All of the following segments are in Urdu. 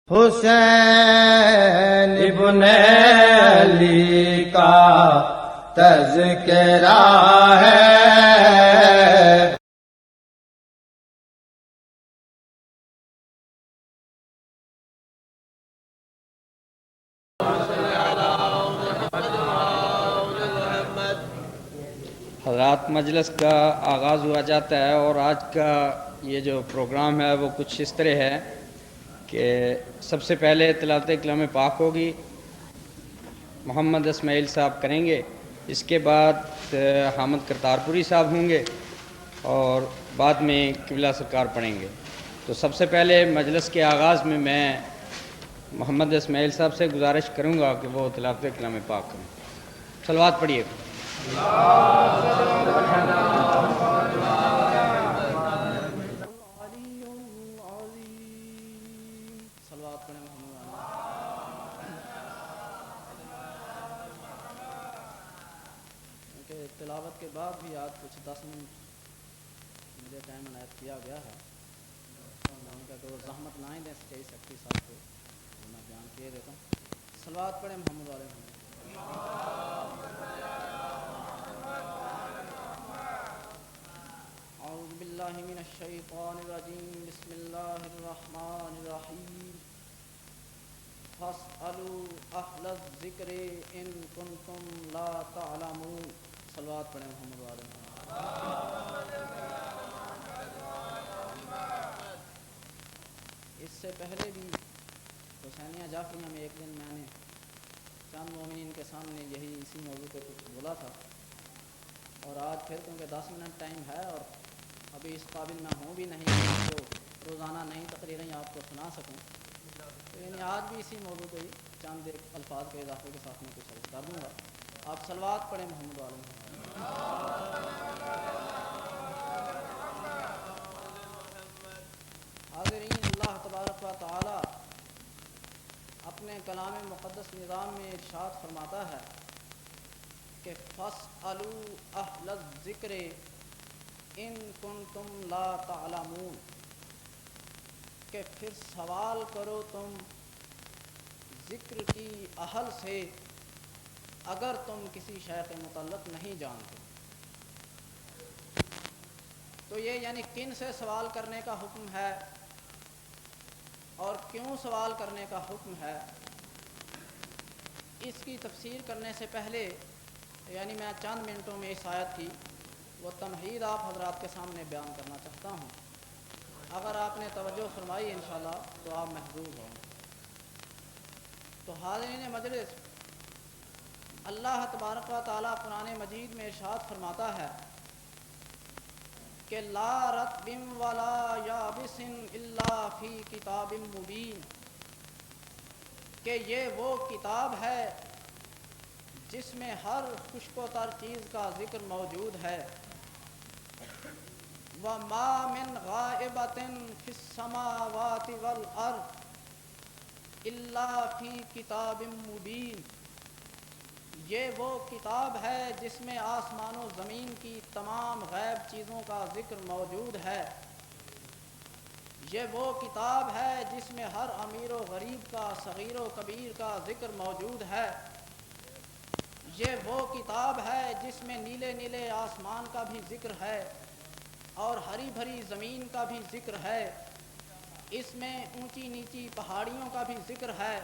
حسین ابن علی کا تذکرہ ہے۔ حضرات، مجلس کا آغاز ہوا جاتا ہے اور آج کا یہ جو پروگرام ہے وہ کچھ اس طرح ہے کہ سب سے پہلے تلاوت کلام پاک ہوگی، محمد اسماعیل صاحب کریں گے، اس کے بعد حامد کرتارپوری صاحب ہوں گے اور بعد میں قبلہ سرکار پڑھیں گے۔ تو سب سے پہلے مجلس کے آغاز میں محمد اسماعیل صاحب سے گزارش کروں گا کہ وہ تلاوت کلام پاک کریں۔ صلوات پڑھیے گا۔ تلاوت کے بعد بھی آج کچھ 10 منٹ مجھے ٹائم عنایت کیا گیا ہے، ان کا کہ وہ زحمت نہ ہی دیں کئی سیکٹری صاحب کو، میں بیان کیے دیتا ہوں۔ صلوات پڑھیں محمد والے محمد۔ اعوذ باللہ من الشیطان الرجیم، بسم اللہ الرحمن الرحیم۔ فاسألوا اہل الذکر ان کنتم لا تعلمون۔ صلوات پڑھیں محمد والے محمد۔ اس سے پہلے بھی حسینیہ جعفریہ میں ایک دن میں نے چند مومنین کے سامنے یہی اسی موضوع پہ کچھ بولا تھا، اور آج پھر کیونکہ 10 منٹ ٹائم ہے اور ابھی اس قابل میں ہوں بھی نہیں تو روزانہ نئی تقریریں آپ کو سنا سکوں، تو یعنی آج بھی اسی موضوع پہ چند ایک الفاظ کے اضافے کے ساتھ میں کچھ عرض کر دوں گا۔ آپ صلوات پڑھیں محمد والے محمد۔ حاضرین، اللہ تبارک و تعالی اپنے کلام مقدس نظام میں ارشاد فرماتا ہے کہ فاسألوا اہل الذکر ان کنتم لا تعلمون، کہ پھر سوال کرو تم ذکر کی اہل سے اگر تم کسی شے کے متعلق نہیں جانتے۔ تو یہ یعنی کن سے سوال کرنے کا حکم ہے اور کیوں سوال کرنے کا حکم ہے، اس کی تفسیر کرنے سے پہلے یعنی میں چند منٹوں میں اس آیت کی وہ تمہید آپ حضرات کے سامنے بیان کرنا چاہتا ہوں۔ اگر آپ نے توجہ فرمائی انشاءاللہ تو آپ محظوظ ہوں۔ تو حاضرین مجلس، اللہ تبارک و تعالیٰ قرآن مجید میں ارشاد فرماتا ہے کہ لا رطب ولا یابس الا فی کتاب مبین، کہ یہ وہ کتاب ہے جس میں ہر خشک و تر چیز کا ذکر موجود ہے۔ وَمَا مِنْ غَائِبَةٍ فِي السَّمَاوَاتِ وَالْأَرْضِ إِلَّا فِي كِتَابٍ مُبِينٍ، یہ وہ کتاب ہے جس میں آسمان و زمین کی تمام غیب چیزوں کا ذکر موجود ہے۔ یہ وہ کتاب ہے جس میں ہر امیر و غریب کا، صغیر و کبیر کا ذکر موجود ہے۔ یہ وہ کتاب ہے جس میں نیلے نیلے آسمان کا بھی ذکر ہے اور ہری بھری زمین کا بھی ذکر ہے۔ اس میں اونچی نیچی پہاڑیوں کا بھی ذکر ہے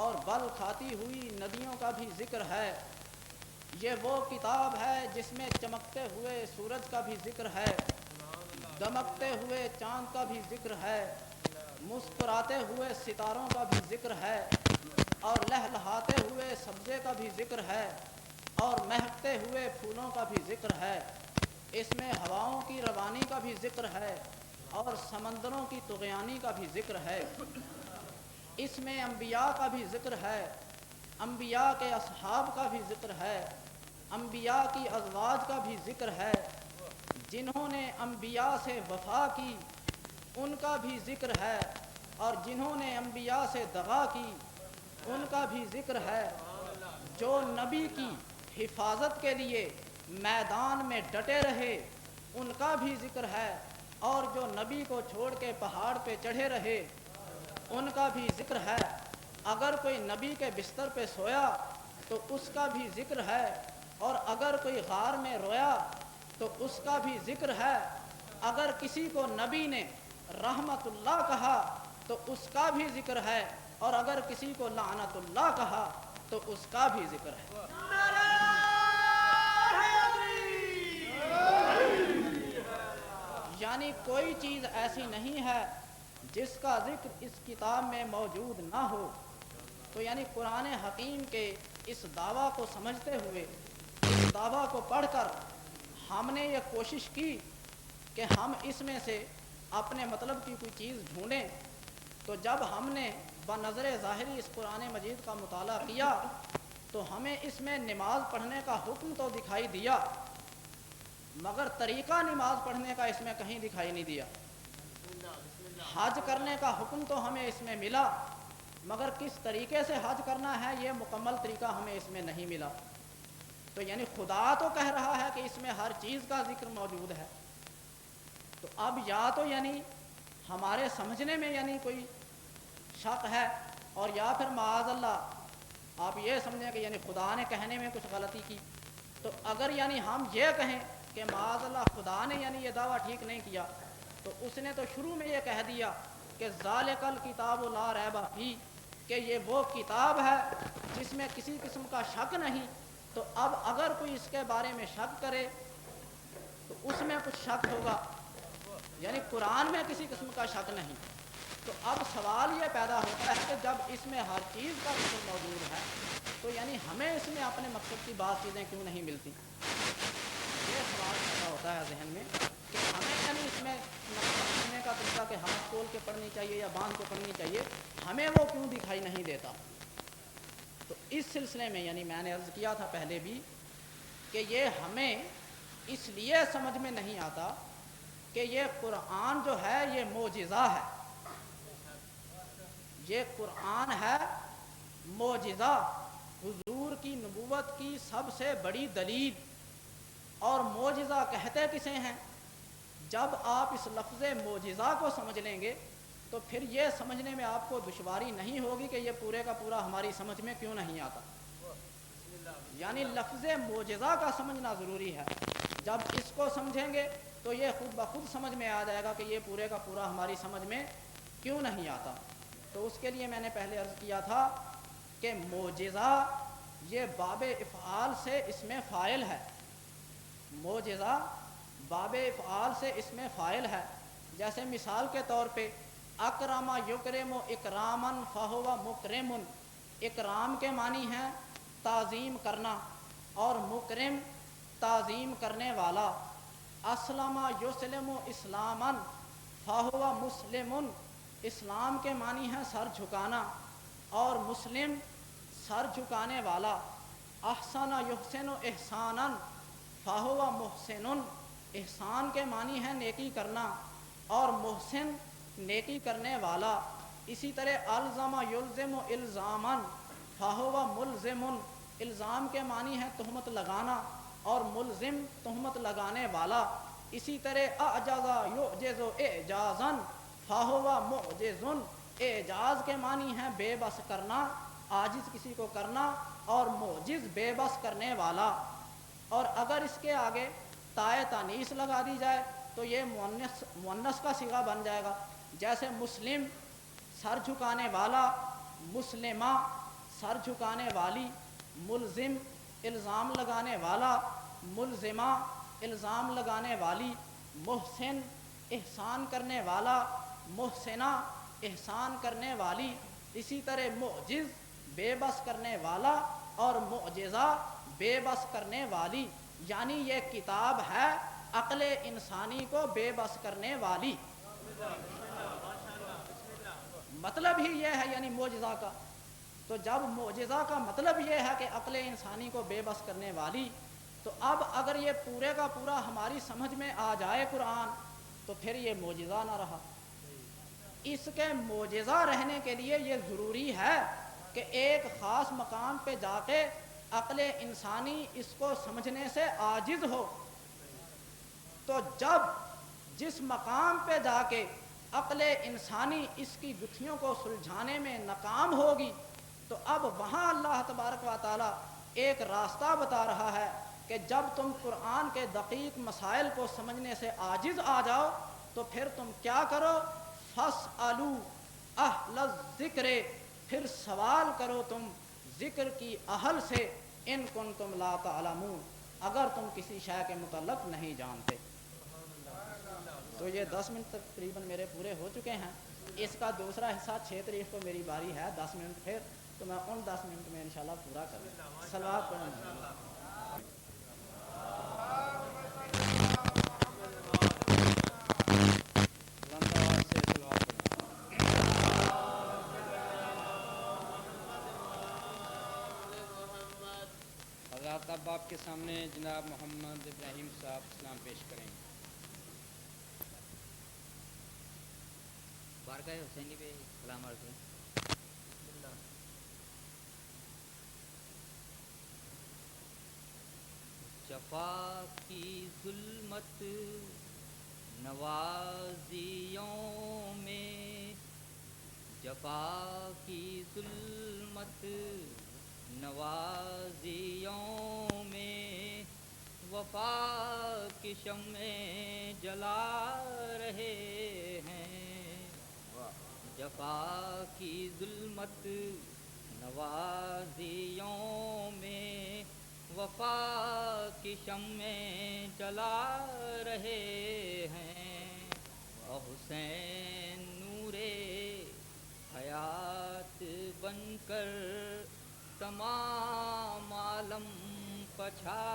اور بل کھاتی ہوئی ندیوں کا بھی ذکر ہے۔ یہ وہ کتاب ہے جس میں چمکتے ہوئے سورج کا بھی ذکر ہے، دمکتے ہوئے چاند کا بھی ذکر ہے، مسکراتے ہوئے ستاروں کا بھی ذکر ہے اور لہلہاتے ہوئے سبزے کا بھی ذکر ہے اور مہکتے ہوئے پھولوں کا بھی ذکر ہے۔ اس میں ہواؤں کی روانی کا بھی ذکر ہے اور سمندروں کی طغیانی کا بھی ذکر ہے۔ اس میں انبیاء کا بھی ذکر ہے، انبیاء کے اصحاب کا بھی ذکر ہے، انبیاء کی ازواج کا بھی ذکر ہے، جنہوں نے انبیاء سے وفا کی ان کا بھی ذکر ہے اور جنہوں نے انبیاء سے دغا کی ان کا بھی ذکر ہے، جو نبی کی حفاظت کے لیے میدان میں ڈٹے رہے ان کا بھی ذکر ہے، اور جو نبی کو چھوڑ کے پہاڑ پہ چڑھے رہے ان کا بھی ذکر ہے، اگر کوئی نبی کے بستر پہ سویا تو اس کا بھی ذکر ہے، اور اگر کوئی غار میں رویا تو اس کا بھی ذکر ہے، اگر کسی کو نبی نے رحمت اللہ کہا تو اس کا بھی ذکر ہے، اور اگر کسی کو لعنت اللہ کہا تو اس کا بھی ذکر ہے۔ یعنی کوئی چیز ایسی نہیں ہے جس کا ذکر اس کتاب میں موجود نہ ہو۔ تو یعنی قرآن حکیم کے اس دعویٰ کو سمجھتے ہوئے، اس دعویٰ کو پڑھ کر ہم نے یہ کوشش کی کہ ہم اس میں سے اپنے مطلب کی کوئی چیز ڈھونڈیں۔ تو جب ہم نے بنظر ظاہری اس قرآن مجید کا مطالعہ کیا تو ہمیں اس میں نماز پڑھنے کا حکم تو دکھائی دیا، مگر طریقہ نماز پڑھنے کا اس میں کہیں دکھائی نہیں دیا۔ حج کرنے کا حکم تو ہمیں اس میں ملا، مگر کس طریقے سے حج کرنا ہے یہ مکمل طریقہ ہمیں اس میں نہیں ملا۔ تو یعنی خدا تو کہہ رہا ہے کہ اس میں ہر چیز کا ذکر موجود ہے۔ تو اب یا تو یعنی ہمارے سمجھنے میں یعنی کوئی شک ہے، اور یا پھر معاذ اللہ آپ یہ سمجھیں کہ یعنی خدا نے کہنے میں کچھ غلطی کی۔ تو اگر یعنی ہم یہ کہیں کہ معاذ اللہ خدا نے یعنی یہ دعویٰ ٹھیک نہیں کیا، تو اس نے تو شروع میں یہ کہہ دیا کہ ذالک الکتاب لا ریب فیہ، کہ یہ وہ کتاب ہے جس میں کسی قسم کا شک نہیں۔ تو اب اگر کوئی اس کے بارے میں شک کرے تو اس میں کچھ شک ہوگا، یعنی قرآن میں کسی قسم کا شک نہیں۔ تو اب سوال یہ پیدا ہوتا ہے کہ جب اس میں ہر چیز کا ذکر موجود ہے تو یعنی ہمیں اس میں اپنے مقصد کی بعض چیزیں کیوں نہیں ملتی؟ یہ سوال پیدا ہوتا ہے ذہن میں کہ ہمیں یعنی اس میں پڑھنے کا طریقہ کہ ہم کھول کے پڑھنی چاہیے یا باندھ کے پڑھنی چاہیے، ہمیں وہ کیوں دکھائی نہیں دیتا؟ تو اس سلسلے میں یعنی میں نے عرض کیا تھا پہلے بھی کہ یہ ہمیں اس لیے سمجھ میں نہیں آتا کہ یہ قرآن جو ہے یہ معجزہ ہے، یہ قرآن ہے معجزہ، حضور کی نبوت کی سب سے بڑی دلیل۔ اور معجزہ کہتے کسے ہیں؟ جب آپ اس لفظ معجزہ کو سمجھ لیں گے تو پھر یہ سمجھنے میں آپ کو دشواری نہیں ہوگی کہ یہ پورے کا پورا ہماری سمجھ میں کیوں نہیں آتا۔ یعنی لفظ معجزہ کا سمجھنا ضروری ہے، جب اس کو سمجھیں گے تو یہ خود بخود سمجھ میں آ جائے گا کہ یہ پورے کا پورا ہماری سمجھ میں کیوں نہیں آتا۔ تو اس کے لیے میں نے پہلے عرض کیا تھا کہ معجزہ یہ باب افعال سے اس میں فاعل ہے، معجزہ باب افعال سے اس میں فاعل ہے۔ جیسے مثال کے طور پہ اکرم یکرم اکراما فہو مکرم، اکرام کے معنی ہیں تعظیم کرنا اور مکرم تعظیم کرنے والا۔ اسلم یسلم اسلاما فہو مسلم، اسلام کے معنی ہیں سر جھکانا اور مسلم سر جھکانے والا۔ احسن یحسن احسانا فہو محسن، احسان کے معنی ہے نیکی کرنا اور محسن نیکی کرنے والا۔ اسی طرح الزم یلزم الزاما فہو ملزم، الزام کے معنی ہے تہمت لگانا اور ملزم تہمت لگانے والا۔ اسی طرح اعجز یعجز اعجازا فہو معجز، اعجاز کے معنی ہے بے بس کرنا، عاجز کسی کو کرنا، اور معجز بے بس کرنے والا۔ اور اگر اس کے آگے تائے تانیث لگا دی جائے تو یہ مؤنث کا صیغہ بن جائے گا، جیسے مسلم سر جھکانے والا، مسلمہ سر جھکانے والی، ملزم الزام لگانے والا، ملزمہ الزام لگانے والی، محسن احسان کرنے والا، محسنہ احسان کرنے والی۔ اسی طرح معجز بے بس کرنے والا اور معجزہ بے بس کرنے والی۔ یعنی یہ کتاب ہے عقل انسانی کو بے بس کرنے والی۔ مطلب ہی یہ ہے یعنی معجزہ کا۔ تو جب معجزہ کا مطلب یہ ہے کہ عقل انسانی کو بے بس کرنے والی، تو اب اگر یہ پورے کا پورا ہماری سمجھ میں آ جائے قرآن تو پھر یہ معجزہ نہ رہا۔ اس کے معجزہ رہنے کے لیے یہ ضروری ہے کہ ایک خاص مقام پہ جا کے عقل انسانی اس کو سمجھنے سے عاجز ہو۔ تو جب جس مقام پہ جا کے عقل انسانی اس کی گتھیوں کو سلجھانے میں ناکام ہوگی، تو اب وہاں اللہ تبارک و تعالیٰ ایک راستہ بتا رہا ہے کہ جب تم قرآن کے دقیق مسائل کو سمجھنے سے عاجز آ جاؤ تو پھر تم کیا کرو، فَاسْأَلُوا أَهْلَ الذِّكْرِ، پھر سوال کرو تم ذکر کی اہل سے، ان کنتم لا تعلمون، اگر تم کسی شے کے متعلق نہیں جانتے۔ تو یہ 10 منٹ تقریباً میرے پورے ہو چکے ہیں، اس کا دوسرا حصہ 6 تاریخ کو میری باری ہے 10 منٹ پھر، تو میں ان 10 منٹ میں انشاءاللہ پورا کروں۔ صلوات پڑھیں۔ بلند آواز سے صلوات پڑھیں۔ حضرات اب آپ کے سامنے جناب محمد ابراہیم صاحب اسلام پیش کریں گے۔ بارگاہ حسینی پہ سلام عرض کریں۔ جفا کی ظلمت نوازیوں میں، جفا کی ظلمت نوازیوں میں، وفا کی شمعیں جلا رہے ہیں، جفا کی ظلمت نوازیوں میں، وفا کی شمعیں جلا رہے ہیں، اور حسین نور حیات بن کر تمام عالم پچھا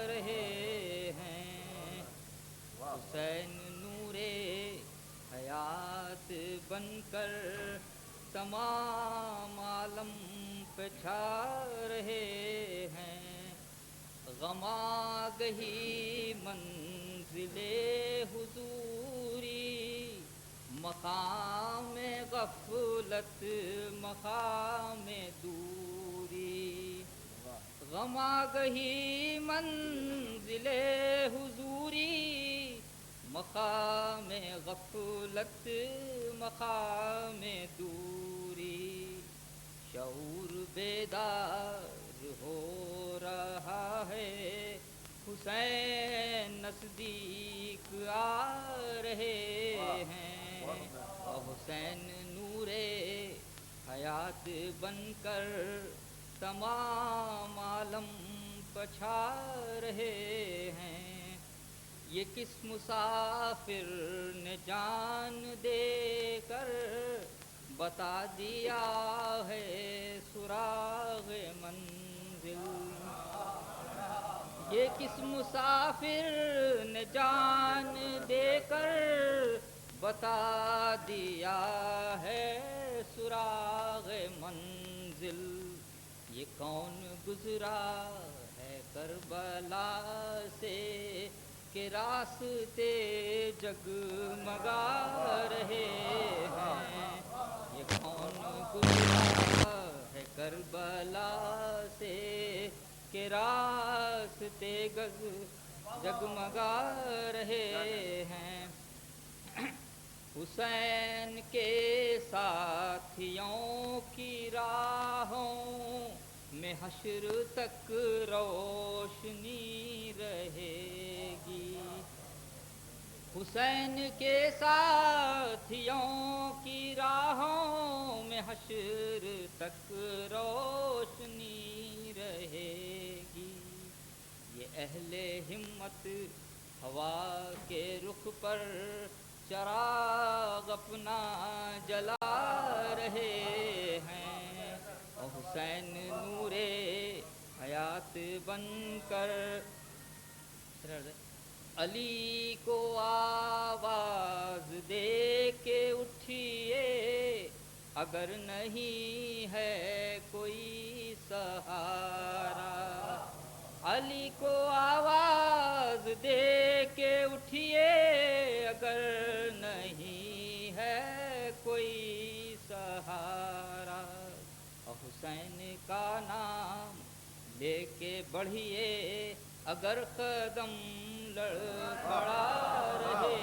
رہے ہیں، حسین نور حیات بن کر تمام عالم پہ چھا رہے ہیں، غم آگہی منزل حضوری، مقام غفلت مقام دوری، غم آگہی منزل حضوری، مقام غفلت مقام دوری، شعور بیدار ہو رہا ہے، حسین نزدیک آ رہے ہیں، اور حسین نور حیات بن کر تمام عالم پچھا رہے ہیں، یہ کس مسافر نے جان دے کر بتا دیا ہے سراغ منزل، یہ کس مسافر نے جان دے کر بتا دیا ہے سراغ منزل، یہ کون گزرا ہے کربلا سے کہ راستے جگمگا رہے ہیں، یہ کون گزرا ہے کربلا سے کہ راستے جگمگا رہے ہیں، حسین کے ساتھیوں کی راہوں میں حشر تک روشنی رہے گی، حسین کے ساتھیوں کی راہوں میں حشر تک روشنی رہے گی، یہ اہل ہمت ہوا کے رخ پر چراغ اپنا جلا رہے ہیں، اور حسین نور حیات بن کر علی کو آواز دے کے اٹھیے، اگر نہیں ہے کوئی سہارا، علی کو آواز دے کے اٹھیے، اگر نہیں ہے کوئی سہارا، اور حسین کا نام لے کے بڑھیے، اگر قدم لڑکھڑا رہے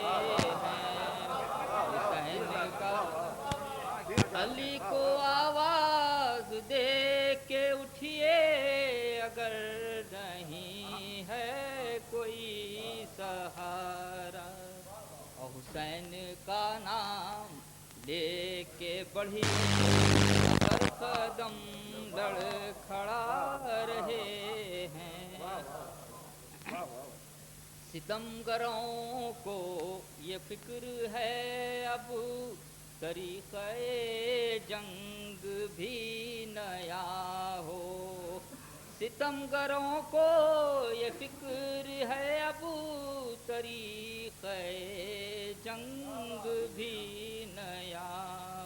ہیں، حسین علی کو آواز دے کے اٹھیے اگر نہیں ہے کوئی سہارا، اور حسین کا نام لے کے بڑھیے ہر قدم لڑکھڑا رہے ہیں۔ ستمگروں کو یہ فکر ہے اب طریقہ جنگ بھی نیا ہو، ستمگروں کو یہ فکر ہے اب طریقہ جنگ بھی نیا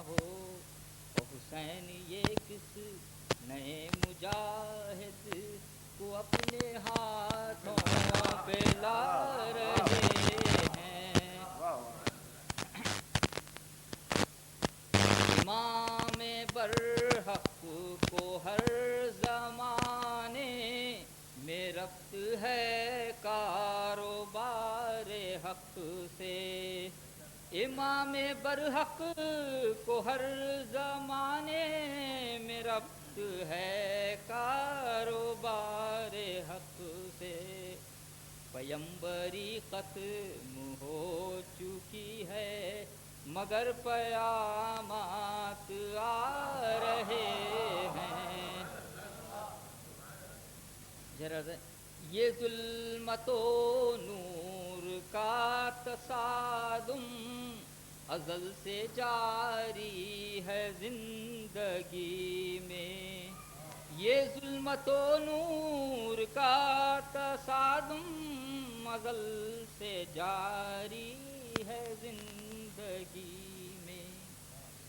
ہو، اور حسین یہ کس نئے مجاہد کو اپنے ہاتھوں پہ لا رہے ہیں۔ امام برحق کو ہر زمانے میں ربط ہے کاروبار حق سے، امام برحق کو ہر زمانے میں ربط ہے کاروبار حق سے، پیمبری ختم ہو چکی ہے مگر پیامات آ رہے ہیں۔ یہ ظلمت و نور کا تصادم ازل سے جاری ہے زندگی میں، یہ ظلمت و نور کا تصادم ازل سے جاری ہے زندگی میں،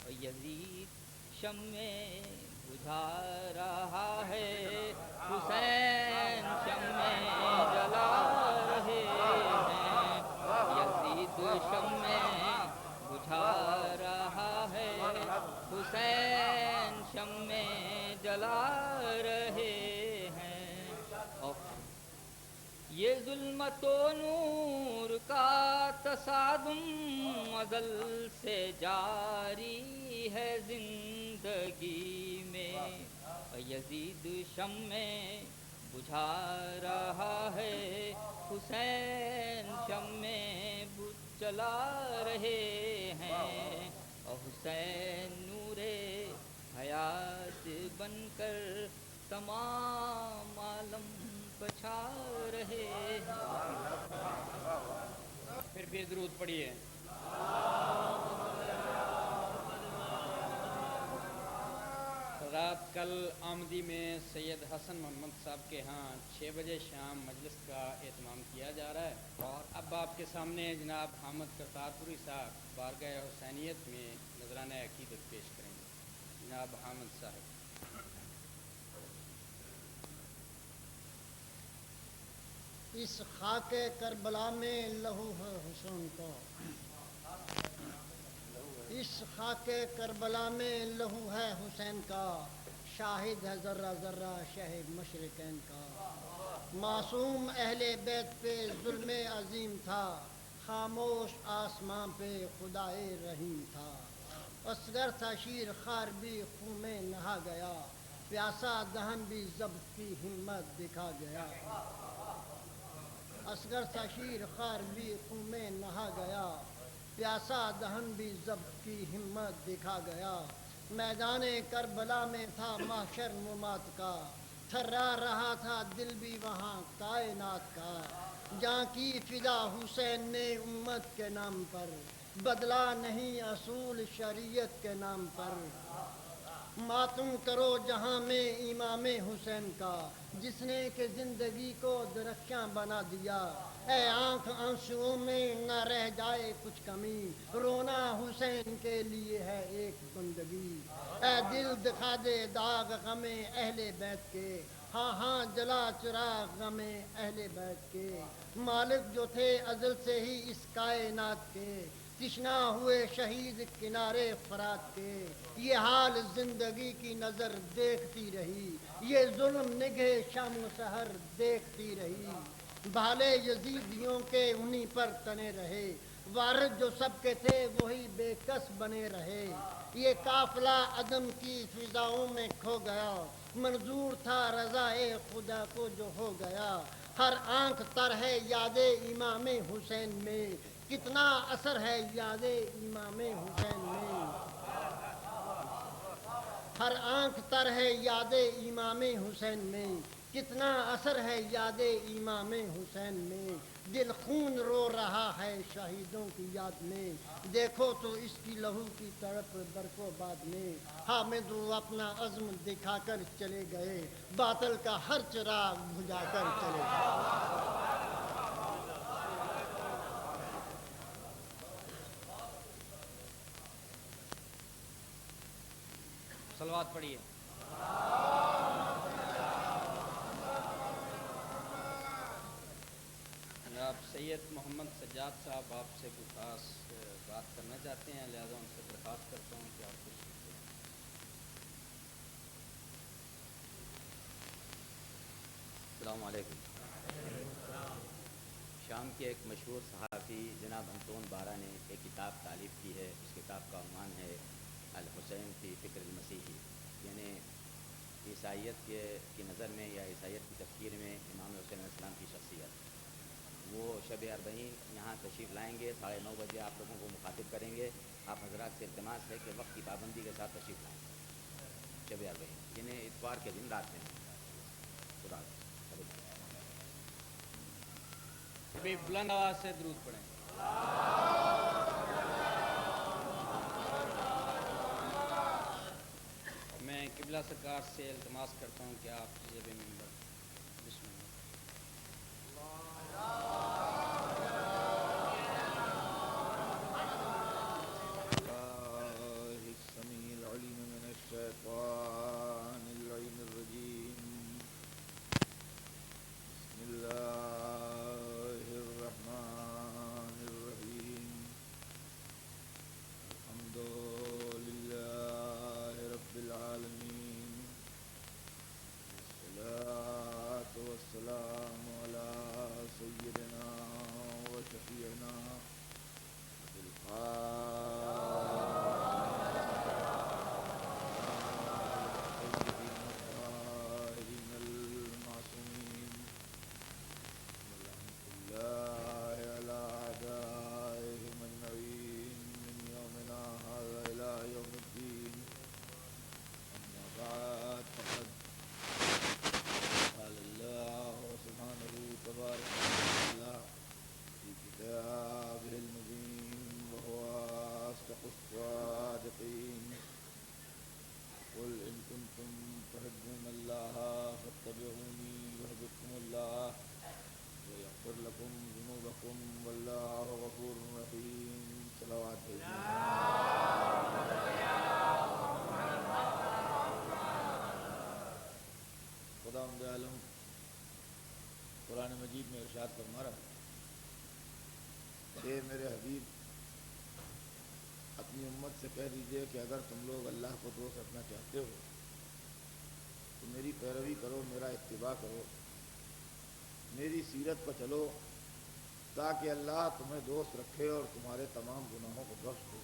اور یزید شمع بجھا رہا ہے، حسین شمع جلا رہے ہیں، یزید شمع بجھا رہا ہے، حسین شمع جلا رہے ہیں، اور یہ ظلمت و نور کا تصادم ازل سے جاری ہے زندگی میں، اور یزید شمع بجھا رہا ہے، حسین شمع جلا رہے ہیں، اور حسین نور حیات بن کر تمام عالم بچا رہے ہیں۔ پھر بھی درود پڑھیے۔ رات کل آمدی میں سید حسن محمد صاحب کے ہاں 6 بجے شام مجلس کا اہتمام کیا جا رہا ہے، اور اب آپ کے سامنے جناب حامد کرتارپوری صاحب بارگاہ حسینیت میں نذرانہ عقیدت پیش کریں گے۔ جناب حامد صاحب۔ اس خاک کربلا میں لہو ہے حسین کا، اس خاک کربلا میں لہو ہے حسین کا، شاہد ہے ذرہ ذرہ شہ مشرقین کا، معصوم اہل بیت پہ ظلم عظیم تھا، خاموش آسمان پہ خدائے رحیم تھا، اصغر تھا شیر خار بھی خون میں نہا گیا، پیاسا دہن بھی ضبط کی ہمت دکھا گیا، اصغر تھا شیر خار بھی خون میں نہا گیا، پیاسا دہن بھی ضبط کی ہمت دکھا گیا، میدان کربلا میں تھا محشر ممات کا، تھرا رہا تھا دل بھی وہاں کائنات کا، جہاں کی فدا حسین نے امت کے نام پر، بدلا نہیں اصول شریعت کے نام پر، ماتم کرو جہاں میں امام حسین کا، جس نے کہ زندگی کو درخشاں بنا دیا، اے آنکھ آنسوؤں میں نہ رہ جائے کچھ کمی، رونا حسین کے لیے ہے ایک بندگی، اے دل دکھا دے داغ غم اہل بیت کے، ہاں ہاں جلا چراغ غم اہل بیت کے، مالک جو تھے ازل سے ہی اس کائنات کے، تشنا ہوئے شہید کنارے فرات کے، یہ حال زندگی کی نظر دیکھتی رہی، یہ ظلم نگہ شام و سحر دیکھتی رہی، بھالے یزیدیوں کے انہی پر تنے رہے، وارث جو سب کے تھے وہی بے کس بنے رہے، یہ قافلہ عدم کی فضاؤں میں کھو گیا، منظور تھا رضائے خدا کو جو ہو گیا، ہر آنکھ تر ہے یاد امام حسین میں، کتنا اثر ہے یاد امام حسین میں، ہر آنکھ تر ہے یاد امام حسین میں، کتنا اثر ہے یاد امام حسین میں، دل خون رو رہا ہے شہیدوں کی یاد میں، دیکھو تو اس کی لہو کی تڑپ برقو باد میں، حامد وہ اپنا عزم دکھا کر چلے گئے، باطل کا ہر چراغ بجھا کر چلے گئے۔ صلوات پڑھیے۔ جناب سید محمد سجاد صاحب آپ سے کوئی خاص بات کرنا چاہتے ہیں، لہذا ان سے درخواست کرتا ہوں کہ آپ کچھ سنتے ہیں۔ السلام علیکم۔ شام کے ایک مشہور صحافی جناب انطون بارہ نے ایک کتاب تالیف کی ہے، اس کتاب کا عنوان ہے الحسین فی فکر المسیحی، یعنی عیسائیت کی نظر میں یا عیسائیت کی تفکیر میں امام حسین علیہ السلام کی شخصیت۔ وہ شب اربعین یہاں تشریف لائیں گے، 9:30 بجے آپ لوگوں کو مخاطب کریں گے۔ آپ حضرات سے التماس ہے کہ وقت کی پابندی کے ساتھ تشریف لائیں شب اربعین، یعنی اتوار کے دن رات میں خدا حافظ۔ ابھی بلند آواز سے درود پڑھیں۔ میں قبلہ سرکار سے التماس کرتا ہوں کہ آپ جب ممبر بسم اللہ۔ السميع العليم من الشيطان اللعين الرجيم، بسم الله الرحمن الرحيم، الحمد لله رب العالمين، والصلاة والسلام على سيدنا وشفيعنا قرآن مجید میں ارشاد فرما رہا ہے، اے میرے حبیب اپنی امت سے کہہ دیجئے کہ اگر تم لوگ اللہ کو دوست رکھنا چاہتے ہو تو میری پیروی کرو، میرا اتباع کرو، میری سیرت پر چلو، تاکہ اللہ تمہیں دوست رکھے اور تمہارے تمام گناہوں کو بخش دے،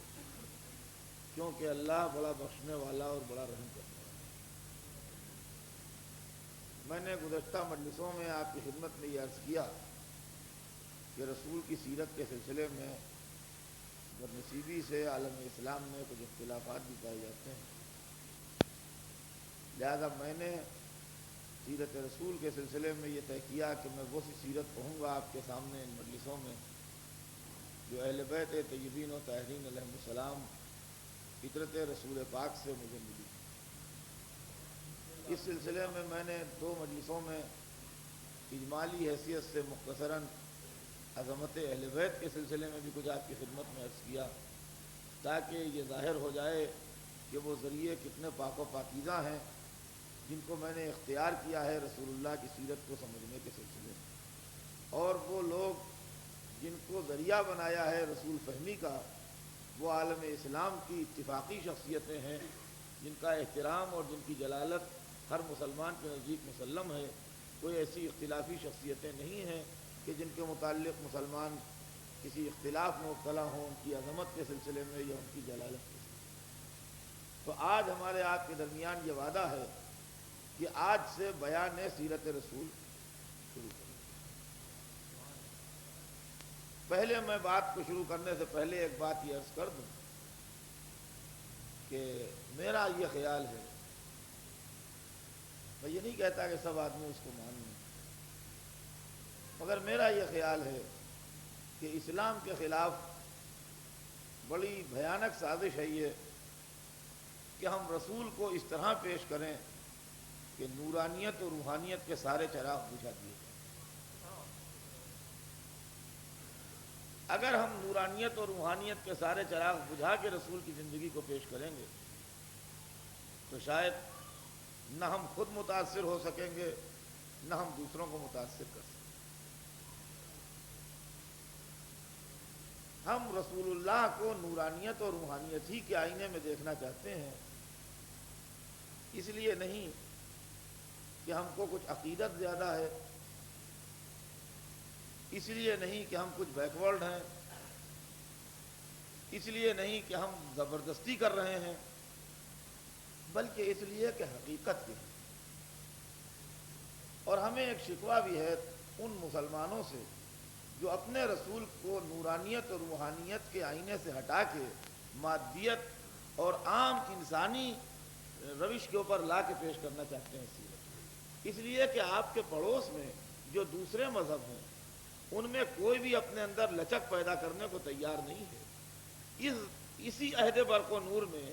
کیونکہ اللہ بڑا بخشنے والا اور بڑا رحم کرنے والا۔ میں نے گزشتہ مجلسوں میں آپ کی خدمت میں یہ عرض کیا کہ رسول کی سیرت کے سلسلے میں بدنصیبی سے عالم اسلام میں کچھ اختلافات بھی پائے جاتے ہیں، لہذا میں نے سیرت رسول کے سلسلے میں یہ طے کیا کہ میں وہ سی سیرت کہوں گا آپ کے سامنے ان مجلسوں میں جو اہل بیت طیبین و طاہرین علیہم السلام فطرت رسول پاک سے مجھے ملی۔ اس سلسلے میں نے 2 مجلسوں میں اجمالی حیثیت سے مختصراً عظمت اہل بیت کے سلسلے میں بھی کچھ آپ کی خدمت میں عرض کیا، تاکہ یہ ظاہر ہو جائے کہ وہ ذریعے کتنے پاک و پاکیزہ ہیں جن کو میں نے اختیار کیا ہے رسول اللہ کی سیرت کو سمجھنے کے سلسلے میں، اور وہ لوگ جن کو ذریعہ بنایا ہے رسول فہمی کا وہ عالم اسلام کی اتفاقی شخصیتیں ہیں جن کا احترام اور جن کی جلالت ہر مسلمان کے نزدیک مسلم ہے۔ کوئی ایسی اختلافی شخصیتیں نہیں ہیں کہ جن کے متعلق مسلمان کسی اختلاف میں مبتلا ہوں ان کی عظمت کے سلسلے میں یا ان کی جلالت کے سلسلے میں۔ تو آج ہمارے آپ کے درمیان یہ وعدہ ہے کہ آج سے بیان سیرت رسول شروع کریں۔ پہلے میں بات کو شروع کرنے سے پہلے ایک بات یہ عرض کر دوں کہ میرا یہ خیال ہے، میں یہ نہیں کہتا کہ سب آدمی اس کو مان لیں، مگر میرا یہ خیال ہے کہ اسلام کے خلاف بڑی بھیانک سازش ہے یہ کہ ہم رسول کو اس طرح پیش کریں کہ نورانیت اور روحانیت کے سارے چراغ بجھا دیے جائیں۔ اگر ہم نورانیت اور روحانیت کے سارے چراغ بجھا کے رسول کی زندگی کو پیش کریں گے تو شاید نہ ہم خود متاثر ہو سکیں گے نہ ہم دوسروں کو متاثر کر سکیں۔ ہم رسول اللہ کو نورانیت اور روحانیت ہی کے آئینے میں دیکھنا چاہتے ہیں، اس لیے نہیں کہ ہم کو کچھ عقیدت زیادہ ہے، اس لیے نہیں کہ ہم کچھ بیکورڈ ہیں، اس لیے نہیں کہ ہم زبردستی کر رہے ہیں، بلکہ اس لیے کہ حقیقت کی ہے۔ اور ہمیں ایک شکوہ بھی ہے ان مسلمانوں سے جو اپنے رسول کو نورانیت اور روحانیت کے آئینے سے ہٹا کے مادیت اور عام انسانی روش کے اوپر لا کے پیش کرنا چاہتے ہیں سیرت، اس لیے کہ آپ کے پڑوس میں جو دوسرے مذہب ہیں ان میں کوئی بھی اپنے اندر لچک پیدا کرنے کو تیار نہیں ہے۔ اسی عہد برق و نور میں،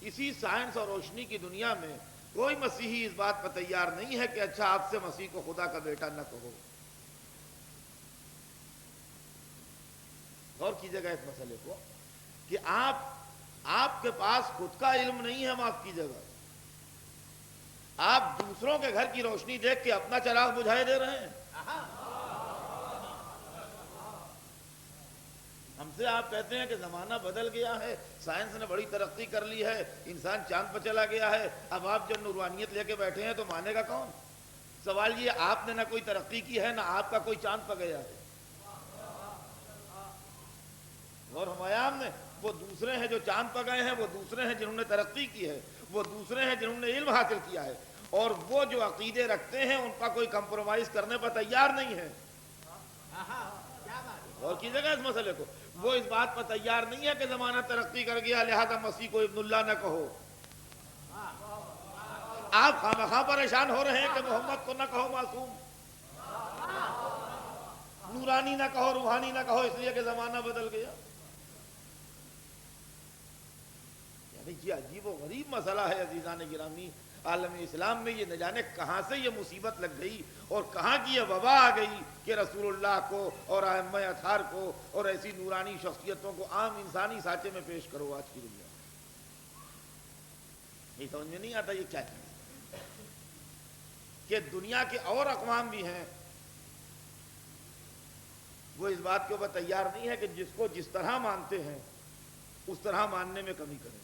اسی سائنس اور روشنی کی دنیا میں کوئی مسیحی اس بات پر تیار نہیں ہے کہ اچھا آپ سے مسیح کو خدا کا بیٹا نہ کہو۔ غور کیجیے گا اس مسئلے کو کہ آپ کے پاس خود کا علم نہیں ہے، معاف کیجیے گا، آپ دوسروں کے گھر کی روشنی دیکھ کے اپنا چراغ بجھائے دے رہے ہیں۔ ہم سے آپ کہتے ہیں کہ زمانہ بدل گیا ہے، سائنس نے بڑی ترقی کر لی ہے، انسان چاند پر چلا گیا ہے، اب آپ جب نورانیت لے کے بیٹھے ہیں تو مانے گا کون؟ سوال یہ، آپ نے نہ کوئی ترقی کی ہے نہ آپ کا کوئی چاند پر گیا ہے۔ اور ہمایام نے، وہ دوسرے ہیں جو چاند پر گئے ہیں، وہ دوسرے ہیں جنہوں نے ترقی کی ہے، وہ دوسرے ہیں جنہوں نے علم حاصل کیا ہے، اور وہ جو عقیدے رکھتے ہیں ان کا کوئی کمپرومائز کرنے پر تیار نہیں ہے۔ اور کیجیے گا اس مسئلے کو، وہ اس بات پر تیار نہیں ہے کہ زمانہ ترقی کر گیا لہذا مسیح کو ابن اللہ نہ کہو۔ آپ خواہ پریشان ہو رہے ہیں کہ محمد کو نہ کہو معصوم، نورانی نہ کہو، روحانی نہ کہو، اس لیے کہ زمانہ بدل گیا۔ یہ عجیب و غریب مسئلہ ہے عزیزان گرامی۔ عالم اسلام میں یہ نہ جانے کہاں سے یہ مصیبت لگ گئی اور کہاں کی یہ وبا آ گئی کہ رسول اللہ کو اور ائمہ اطہار کو اور ایسی نورانی شخصیتوں کو عام انسانی سانچے میں پیش کرو آج کی دنیا میں۔ یہ سمجھ میں نہیں آتا یہ کیا چیز کہ دنیا کے اور اقوام بھی ہیں، وہ اس بات کے اوپر تیار نہیں ہے کہ جس کو جس طرح مانتے ہیں اس طرح ماننے میں کمی کریں۔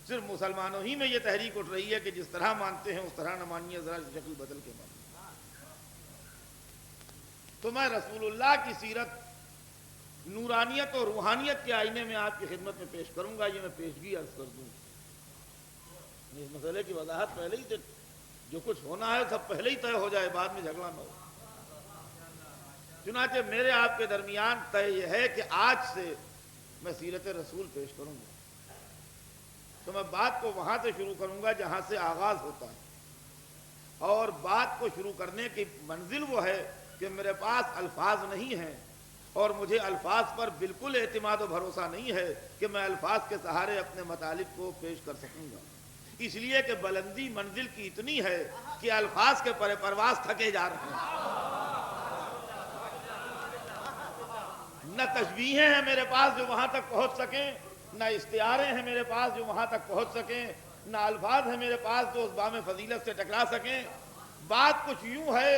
صرف مسلمانوں ہی میں یہ تحریک اٹھ رہی ہے کہ جس طرح مانتے ہیں اس طرح نہ مانیے، ذرا شکل بدل کے مانیے۔ تو میں رسول اللہ کی سیرت نورانیت اور روحانیت کے آئینے میں آپ کی خدمت میں پیش کروں گا، یہ میں پیشگی عرض کر دوں۔ اس مسئلے کی وضاحت پہلے ہی جو کچھ ہونا ہے سب پہلے ہی طے ہو جائے، بعد میں جھگڑا نہ ہو۔ چنانچہ میرے آپ کے درمیان طے یہ ہے کہ آج سے میں سیرت رسول پیش کروں گا، تو میں بات کو وہاں سے شروع کروں گا جہاں سے آغاز ہوتا ہے، اور بات کو شروع کرنے کی منزل وہ ہے کہ میرے پاس الفاظ نہیں ہیں اور مجھے الفاظ پر بالکل اعتماد و بھروسہ نہیں ہے کہ میں الفاظ کے سہارے اپنے مطالب کو پیش کر سکوں گا، اس لیے کہ بلندی منزل کی اتنی ہے کہ الفاظ کے پرواز تھکے جا رہے ہیں۔ نہ تشبیہیں ہیں میرے پاس جو وہاں تک پہنچ سکیں، نہ استعارے ہیں میرے پاس جو وہاں تک پہنچ سکیں، نہ الفاظ ہیں میرے پاس جو اس بام فضیلت سے ٹکرا سکیں۔ بات کچھ یوں ہے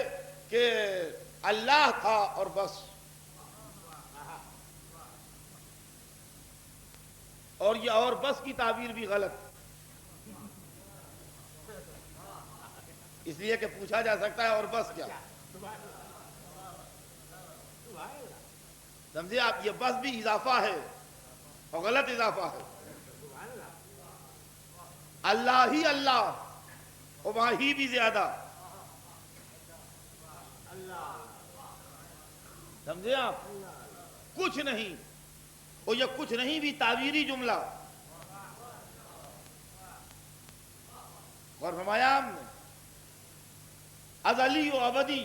کہ اللہ تھا اور بس، اور یہ اور بس کی تعبیر بھی غلط، اس لیے کہ پوچھا جا سکتا ہے اور بس کیا، سمجھے آپ؟ یہ بس بھی اضافہ ہے اور غلط اضافہ ہے۔ اللہ ہی اللہ، اور وہاں ہی بھی زیادہ، سمجھے آپ؟ کچھ نہیں، اور یہ کچھ نہیں بھی تعبیری جملہ، اور فرمایا ہم نے ازلی و ابدی،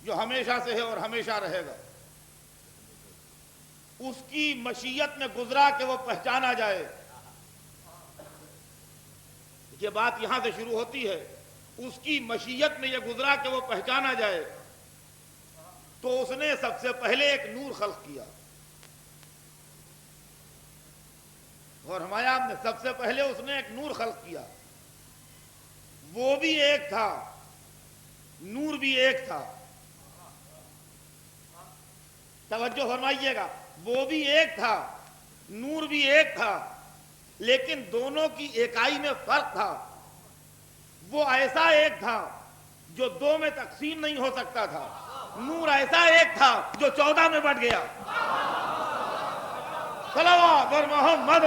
جو ہمیشہ سے ہے اور ہمیشہ رہے گا، اس کی مشیت میں گزرا کہ وہ پہچانا جائے. یہ بات یہاں سے شروع ہوتی ہے، اس کی مشیت میں یہ گزرا کہ وہ پہچانا جائے، تو اس نے سب سے پہلے ایک نور خلق کیا. اور ہمارے آپ نے سب سے پہلے اس نے ایک نور خلق کیا، وہ بھی ایک تھا، نور بھی ایک تھا. توجہ فرمائیے گا، وہ بھی ایک تھا، نور بھی ایک تھا، لیکن دونوں کی ایکائی میں فرق تھا. وہ ایسا ایک تھا جو 2 میں تقسیم نہیں ہو سکتا تھا، نور ایسا ایک تھا جو 14 میں بٹ گیا. صلوات اور محمد.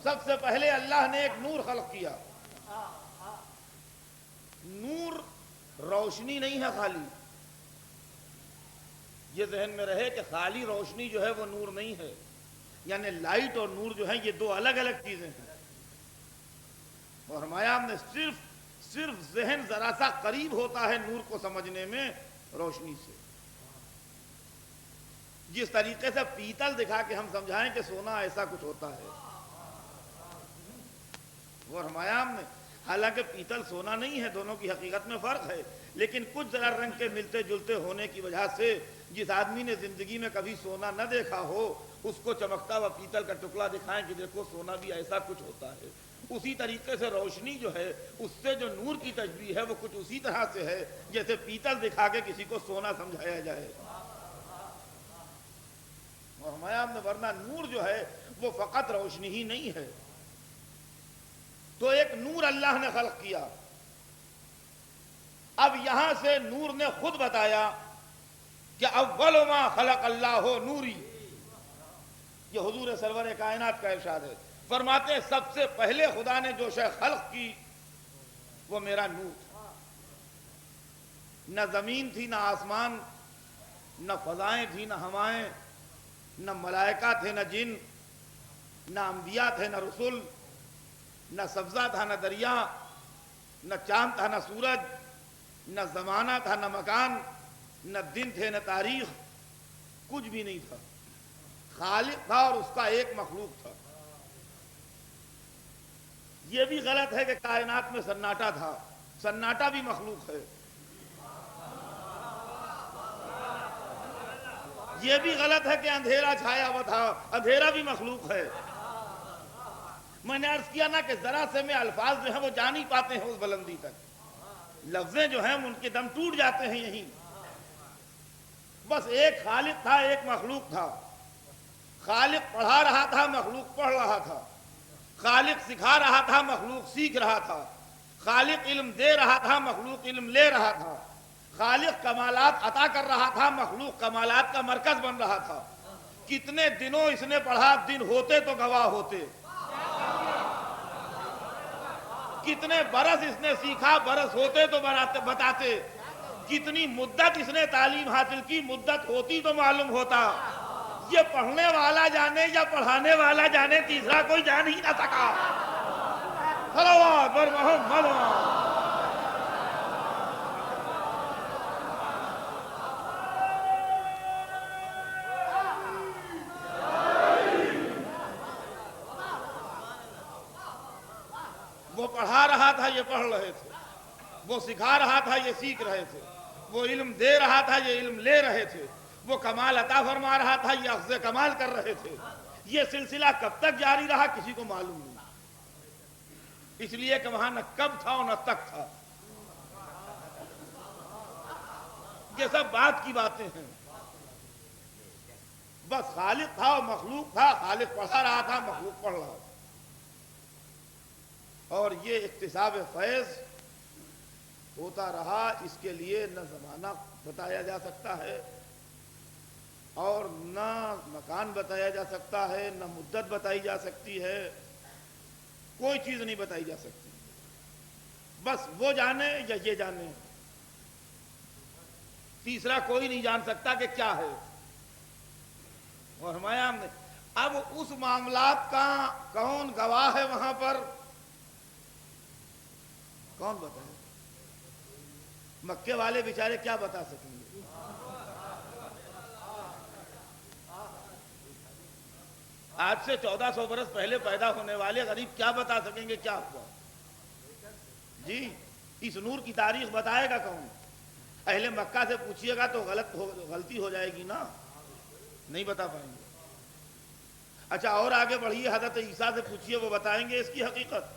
سب سے پہلے اللہ نے ایک نور خلق کیا. نور روشنی نہیں ہے خالی، یہ ذہن میں رہے کہ خالی روشنی جو ہے وہ نور نہیں ہے، یعنی لائٹ اور نور جو ہے یہ 2 الگ الگ چیزیں ہیں. اور ہمارے ہم نے صرف ذہن ذرا سا قریب ہوتا ہے نور کو سمجھنے میں روشنی سے. جس طریقے سے پیتل دکھا کے ہم سمجھائیں کہ سونا ایسا کچھ ہوتا ہے، اور ہمارے ہم نے حالانکہ پیتل سونا نہیں ہے، دونوں کی حقیقت میں فرق ہے، لیکن کچھ ذرا رنگ کے ملتے جلتے ہونے کی وجہ سے جس آدمی نے زندگی میں کبھی سونا نہ دیکھا ہو اس کو چمکتا ہوا پیتل کا ٹکڑا دکھائیں کہ دیکھو سونا بھی ایسا کچھ ہوتا ہے. اسی طریقے سے روشنی جو ہے اس سے جو نور کی تشبیہ ہے وہ کچھ اسی طرح سے ہے جیسے پیتل دکھا کے کسی کو سونا سمجھایا جائے. اور ہمارا ورنہ نور جو ہے وہ فقط روشنی ہی نہیں ہے. تو ایک نور اللہ نے خلق کیا. اب یہاں سے نور نے خود بتایا کہ اول ما خلق اللہ نوری. یہ حضور سرور کائنات کا ارشاد ہے. فرماتے ہیں سب سے پہلے خدا نے جو شے خلق کی وہ میرا نور تھا. نہ زمین تھی، نہ آسمان، نہ فضائیں تھی، نہ ہوائیں، نہ ملائکہ تھے، نہ جن، نہ انبیاء تھے، نہ رسول، نہ سبزہ تھا، نہ دریا، نہ چاند تھا، نہ سورج، نہ زمانہ تھا، نہ مکان، نہ دن تھے، نہ تاریخ، کچھ بھی نہیں تھا. خالق تھا اور اس کا ایک مخلوق تھا. یہ بھی غلط ہے کہ کائنات میں سناٹا تھا، سناٹا بھی مخلوق ہے. یہ بھی غلط ہے کہ اندھیرا چھایا ہوا تھا، اندھیرا بھی مخلوق ہے. میں نے عرض کیا نا کہ ذرا سے میں الفاظ جو ہیں وہ جا نہیں پاتے ہیں اس بلندی تک. لفظیں جو ہیں ان کے دم ٹوٹ جاتے ہیں یہیں. بس ایک خالق تھا، ایک مخلوق تھا. خالق پڑھا رہا تھا، مخلوق پڑھ رہا تھا. خالق سکھا رہا تھا، مخلوق سیکھ رہا تھا. خالق علم دے رہا تھا، مخلوق علم لے رہا تھا. خالق کمالات عطا کر رہا تھا، مخلوق کمالات کا مرکز بن رہا تھا. کتنے دنوں اس نے پڑھا، دن ہوتے تو گواہ ہوتے. کتنے برس اس نے سیکھا، برس ہوتے تو بتاتے. کتنی مدت اس نے تعلیم حاصل کی، مدت ہوتی تو معلوم ہوتا. یہ پڑھنے والا جانے یا پڑھانے والا جانے، تیسرا کوئی جان ہی نہ سکا. صلوات بر محمد. وہ پڑھا رہا تھا، یہ پڑھ رہے تھے. وہ سکھا رہا تھا، یہ سیکھ رہے تھے. وہ علم دے رہا تھا، یہ علم لے رہے تھے. وہ کمال عطا فرما رہا تھا، یہ اخذ کمال کر رہے تھے. یہ سلسلہ کب تک جاری رہا کسی کو معلوم نہیں، اس لیے کہ وہاں نہ کب تھا اور نہ تک تھا. یہ سب بات کی باتیں ہیں. بس خالق تھا اور مخلوق تھا. خالق پڑھا رہا تھا، مخلوق پڑھ رہا تھا. اور یہ اکتساب فیض ہوتا رہا، اس کے لیے نہ زمانہ بتایا جا سکتا ہے اور نہ مکان بتایا جا سکتا ہے، نہ مدت بتائی جا سکتی ہے، کوئی چیز نہیں بتائی جا سکتی، بس وہ جانے یا یہ جانے، تیسرا کوئی نہیں جان سکتا کہ کیا ہے۔ اور فرمایا اب اس معاملات کا کون گواہ ہے وہاں پر؟ کون بتائے؟ مکے والے بیچارے کیا بتا سکیں گے؟ آج سے 1400 برس پہلے پیدا ہونے والے غریب کیا بتا سکیں گے کیا ہوا؟ جی اس نور کی تاریخ بتائے گا کون؟ اہل مکہ سے پوچھئے گا تو غلطی ہو جائے گی نا، نہیں بتا پائیں گے۔ اچھا اور آگے بڑھیے، حضرت عیسیٰ سے پوچھئے، وہ بتائیں گے اس کی حقیقت؟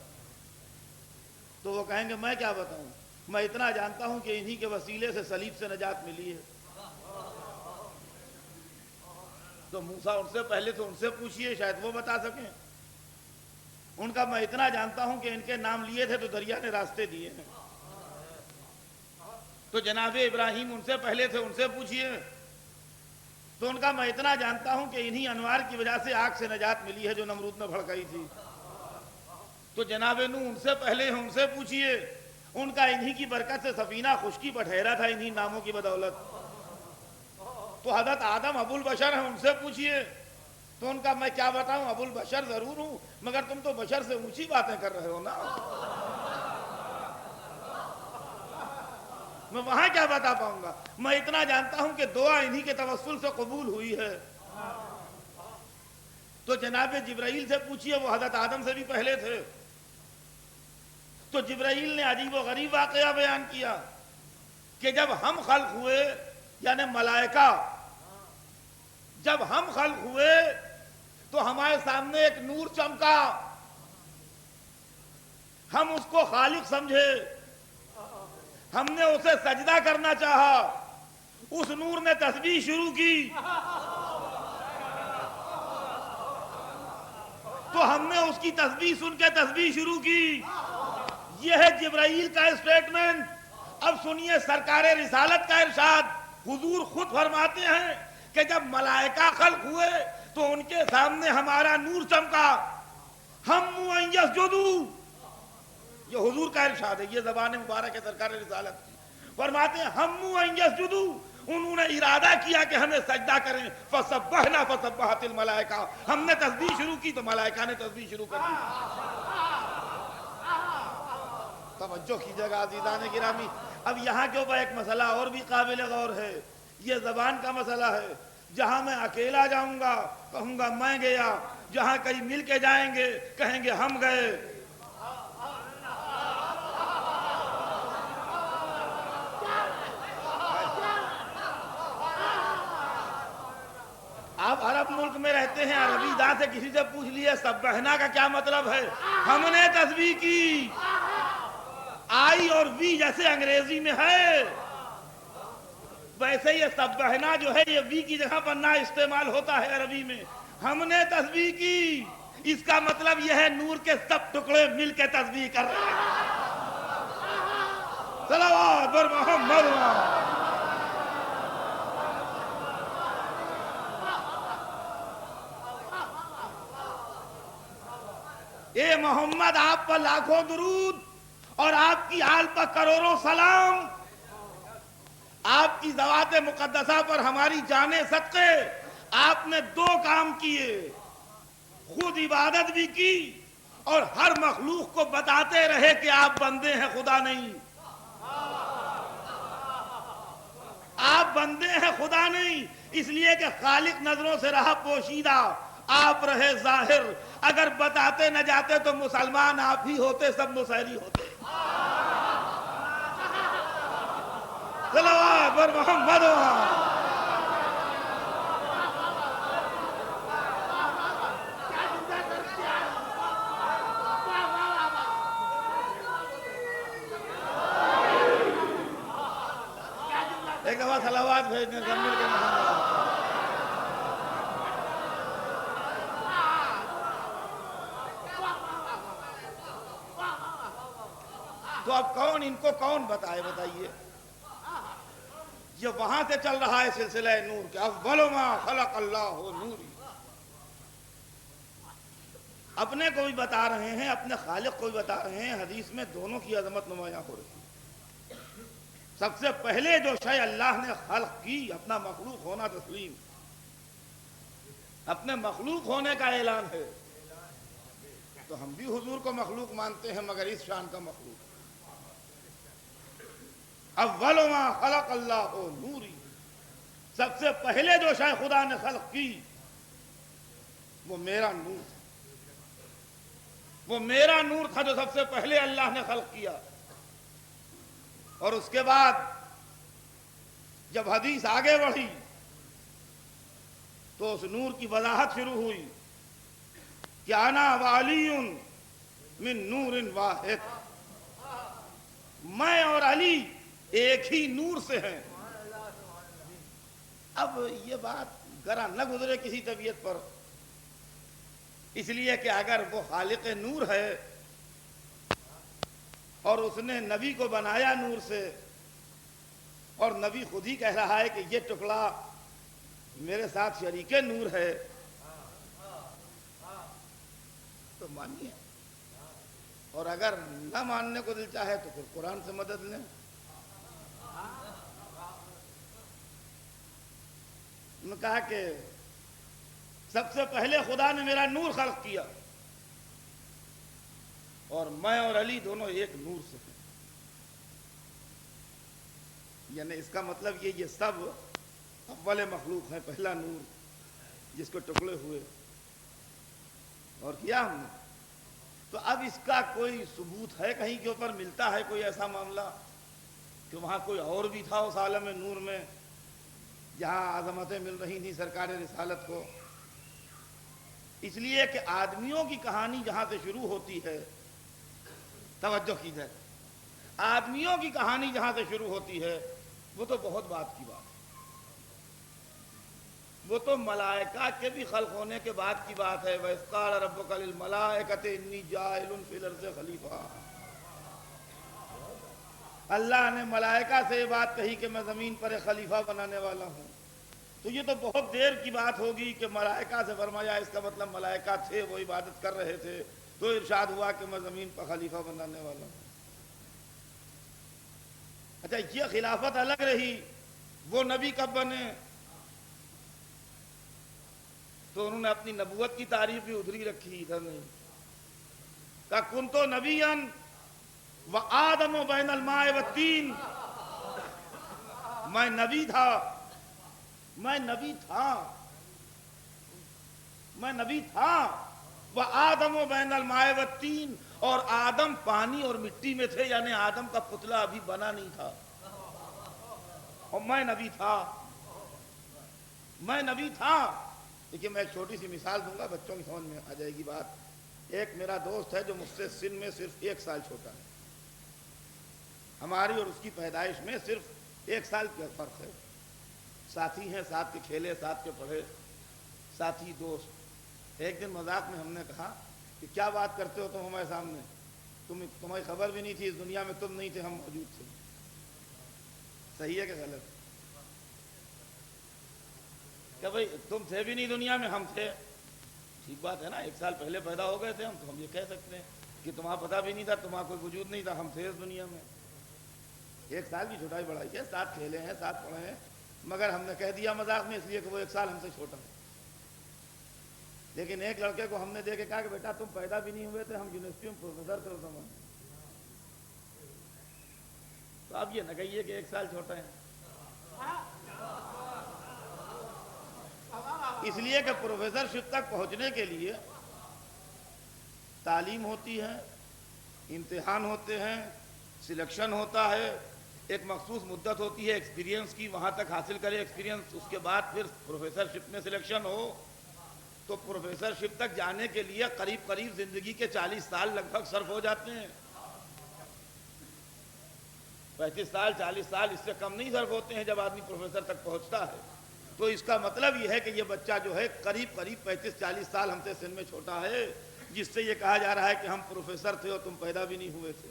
تو وہ کہیں گے میں کیا بتاؤں، میں اتنا جانتا ہوں کہ انہی کے وسیلے سے صلیب سے نجات ملی ہے۔ تو موسیٰ ان سے پہلے تو ان سے پوچھئے، شاید وہ بتا سکیں۔ ان کا میں اتنا جانتا ہوں کہ ان کے نام لیے تھے تو دریا نے راستے دیے ہیں۔ تو جناب ابراہیم ان سے پہلے تھے، ان سے پوچھئے، تو ان کا میں اتنا جانتا ہوں کہ انہی انوار کی وجہ سے آگ سے نجات ملی ہے جو نمرود نے بھڑکائی تھی۔ تو جناب نوح ان سے پہلے ہیں، ان سے پوچھئے، ان کا انہی کی برکت سے سفینہ خشکی پر ٹھہرا تھا، انہی ناموں کی بدولت۔ تو حضرت آدم ابو البشر ہیں، ان سے پوچھئے، تو ان کا میں کیا بتاؤں، ابو البشر ضرور ہوں مگر تم تو بشر سے اونچی باتیں کر رہے ہو نا، میں وہاں کیا بتا پاؤں گا۔ میں اتنا جانتا ہوں کہ دعا انہی کے توسل سے قبول ہوئی ہے۔ تو جناب جبرائیل سے پوچھئے، وہ حضرت آدم سے بھی پہلے تھے۔ تو جبرائیل نے عجیب و غریب واقعہ بیان کیا کہ جب ہم خلق ہوئے، یعنی ملائکہ جب ہم خلق ہوئے تو ہمارے سامنے ایک نور چمکا، ہم اس کو خالق سمجھے، ہم نے اسے سجدہ کرنا چاہا، اس نور نے تسبیح شروع کی تو ہم نے اس کی تسبیح سن کے تسبیح شروع کی۔ یہ ہے جبرائیل کا اسٹیٹمنٹ۔ اب سنیے سرکار رسالت کا ارشاد، حضور خود فرماتے ہیں کہ جب ملائکہ خلق ہوئے تو ان کے سامنے ہمارا نور چمکا، ہم ان یسجدوا، یہ حضور کا ارشاد ہے، یہ زبان مبارک ہے سرکار رسالت کی۔ فرماتے ہیں ہم ان یسجدوا، انہوں نے ارادہ کیا کہ ہمیں سجدہ کریں، فسبحنا فسبحت الملائکہ، ہم نے تسبیح شروع کی تو ملائکہ نے تسبیح شروع کر دی۔ توجہ کیجیے گا عزیزان گرامی، اب یہاں کے اوپر ایک مسئلہ اور بھی قابل غور ہے، یہ زبان کا مسئلہ ہے۔ جہاں میں اکیلا جاؤں گا کہوں گا میں گیا، جہاں کہیں مل کے جائیں گے کہیں گے ہم گئے۔ آپ عرب ملک میں رہتے ہیں، عربی داں سے کسی سے پوچھ لیے سبحنا کا کیا مطلب ہے، ہم نے تسبیح کی۔ آئی اور وی جیسے انگریزی میں ہے ویسے یہ سبحنا جو ہے یہ وی کی جگہ پر نہ استعمال ہوتا ہے عربی میں، ہم نے تسبیح کی۔ اس کا مطلب یہ ہے نور کے سب ٹکڑے مل کے تسبیح کر رہے ہیں۔ صلوات بر محمد۔ اے محمد آپ پر لاکھوں درود اور آپ کی آل پر کروڑوں سلام، آپ کی ذوات مقدسہ پر ہماری جانیں صدقے۔ آپ نے دو کام کیے، خود عبادت بھی کی اور ہر مخلوق کو بتاتے رہے کہ آپ بندے ہیں خدا نہیں، آپ بندے ہیں خدا نہیں، اس لیے کہ خالق نظروں سے رہا پوشیدہ، آپ رہے ظاہر۔ اگر بتاتے نہ جاتے تو مسلمان آپ ہی ہوتے، سب مسیحی ہوتے۔ صلوات بر محمد۔ ایک دفعہ صلوات بھیجنے سب مل کے محمد۔ تو اب کون ان کو کون بتائے؟ بتائیے، یہ وہاں سے چل رہا ہے سلسلہ نور کے اول ما خلق اللہ نوری. اپنے کو بھی بتا رہے ہیں، اپنے خالق کو بھی بتا رہے ہیں. حدیث میں دونوں کی عظمت نمایاں ہو رہی ہے. سب سے پہلے جو شے اللہ نے خلق کی، اپنا مخلوق ہونا تسلیم، اپنے مخلوق ہونے کا اعلان ہے. تو ہم بھی حضور کو مخلوق مانتے ہیں، مگر اس شان کا مخلوق. اول ما خلق اللہ نوری، سب سے پہلے جو شے خدا نے خلق کی وہ میرا نور تھا. وہ میرا نور تھا جو سب سے پہلے اللہ نے خلق کیا. اور اس کے بعد جب حدیث آگے بڑھی تو اس نور کی وضاحت شروع ہوئی کہ انا وعلی من نور واحد، میں اور علی ایک ہی نور سے ہیں. اب یہ بات گراں نہ گزرے کسی طبیعت پر، اس لیے کہ اگر وہ خالق نور ہے اور اس نے نبی کو بنایا نور سے، اور نبی خود ہی کہہ رہا ہے کہ یہ ٹکڑا میرے ساتھ شریک نور ہے، تو مانیے. اور اگر نہ ماننے کو دل چاہے تو پھر قرآن سے مدد لیں. نے کہا کہ سب سے پہلے خدا نے میرا نور خلق کیا اور میں اور علی دونوں ایک نور سے ہیں. یعنی اس کا مطلب یہ سب اول مخلوق ہے، پہلا نور جس کو ٹکڑے ہوئے اور کیا ہم نے. تو اب اس کا کوئی ثبوت ہے کہیں کے اوپر ملتا ہے کوئی ایسا معاملہ کہ وہاں کوئی اور بھی تھا اس عالم نور میں جہاں عظمتیں مل رہی تھیں سرکار رسالت کو؟ اس لیے کہ آدمیوں کی کہانی جہاں سے شروع ہوتی ہے، توجہ کیجیے، آدمیوں کی کہانی جہاں سے شروع ہوتی ہے وہ تو بہت بات کی بات ہے. وہ تو ملائکہ کے بھی خلق ہونے کے بعد کی بات ہے. وَإِذْ قَالَ رَبُّكَ لِلْمَلَائِكَةِ إِنِّي جَاعِلٌ فِي الْأَرْضِ خَلِيفَةً. اللہ نے ملائکہ سے یہ بات کہی کہ میں زمین پر ایک خلیفہ بنانے والا ہوں. تو یہ تو بہت دیر کی بات ہوگی کہ ملائکہ سے فرمایا، اس کا مطلب ملائکہ تھے، وہ عبادت کر رہے تھے، تو ارشاد ہوا کہ میں زمین پر خلیفہ بنانے والا ہوں. اچھا، یہ خلافت الگ رہی. وہ نبی کب بنے؟ تو انہوں نے اپنی نبوت کی تعریف بھی ادھری رکھی، ادھر نہیں. کہ کنت نبیا وآدم بین الماء والتین، میں نبی تھا، میں نبی تھا وآدم بین الماء والتین، اور آدم پانی اور مٹی میں تھے، یعنی آدم کا پتلا ابھی بنا نہیں تھا، اور میں نبی تھا. دیکھیے، میں ایک چھوٹی سی مثال دوں گا، بچوں کی سمجھ میں آ جائے گی بات. ایک میرا دوست ہے جو مجھ سے سن میں صرف 1 سال چھوٹا ہے. ہماری اور اس کی پیدائش میں صرف 1 سال کا فرق ہے. ساتھی ہیں، ساتھ کے کھیلے، ساتھ کے پڑھے، ساتھی دوست. ایک دن مذاق میں ہم نے کہا کہ کیا بات کرتے ہو تم ہمارے سامنے، تمہیں خبر بھی نہیں تھی، اس دنیا میں تم نہیں تھے، ہم موجود تھے. صحیح ہے کہ غلط؟ کہ بھئی تم تھے بھی نہیں دنیا میں، ہم تھے. ٹھیک بات ہے نا، 1 سال پہلے پیدا ہو گئے تھے ہم، تو ہم یہ کہہ سکتے ہیں کہ تمہارا پتہ بھی نہیں تھا، تمہارا کوئی وجود نہیں تھا، ہم تھے اس دنیا میں. 1 سال کی چھوٹائی بڑھائی ہے، ساتھ کھیلے ہیں، ساتھ پڑھے ہیں، مگر ہم نے کہہ دیا مذاق میں، اس لیے کہ وہ 1 سال ہم سے چھوٹا ہے. لیکن ایک لڑکے کو ہم نے دیکھ کے کہا کہ بیٹا تم پیدا بھی نہیں ہوئے تھے، ہم یونیورسٹی میں پروفیسر تھے اس زمانے. تو اب یہ نہ کہیے کہ 1 سال چھوٹا ہے. اس لیے کہ پروفیسر شپ تک پہنچنے کے لیے تعلیم ہوتی ہے، امتحان ہوتے ہیں، سلیکشن ہوتا ہے، ایک مخصوص مدت ہوتی ہے ایکسپیرینس کی، وہاں تک حاصل کرے ایکسپیرینس، اس کے بعد پھر پروفیسر شپ میں سلیکشن ہو. تو پروفیسر شپ تک جانے کے لیے قریب زندگی کے 40 سال لگ بھگ صرف ہو جاتے ہیں. 35 سال 40 سال اس سے کم نہیں صرف ہوتے ہیں جب آدمی پروفیسر تک پہنچتا ہے. تو اس کا مطلب یہ ہے کہ یہ بچہ جو ہے قریب 35-40 سال ہم سے سن میں چھوٹا ہے، جس سے یہ کہا جا رہا ہے کہ ہم پروفیسر تھے اور تم پیدا بھی نہیں ہوئے تھے.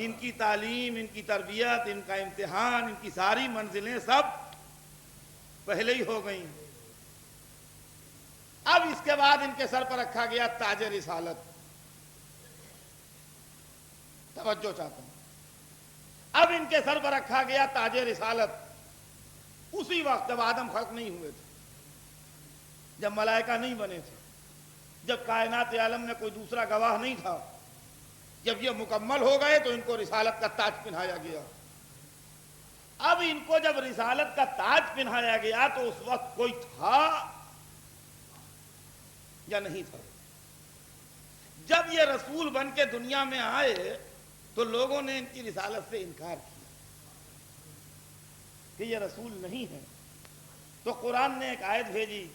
ان کی تعلیم، ان کی تربیت، ان کا امتحان، ان کی ساری منزلیں سب پہلے ہی ہو گئیں۔ اب اس کے بعد ان کے سر پر رکھا گیا تاج رسالت۔ توجہ چاہتا ہوں، اب ان کے سر پر رکھا گیا تاج رسالت اسی وقت جب آدم خلق نہیں ہوئے تھے، جب ملائکہ نہیں بنے تھے، جب کائنات عالم میں کوئی دوسرا گواہ نہیں تھا، جب یہ مکمل ہو گئے تو ان کو رسالت کا تاج پہنایا گیا۔ اب ان کو جب رسالت کا تاج پہنایا گیا تو اس وقت کوئی تھا یا نہیں تھا؟ جب یہ رسول بن کے دنیا میں آئے تو لوگوں نے ان کی رسالت سے انکار کیا کہ یہ رسول نہیں ہے۔ تو قرآن نے ایک آیت بھیجی،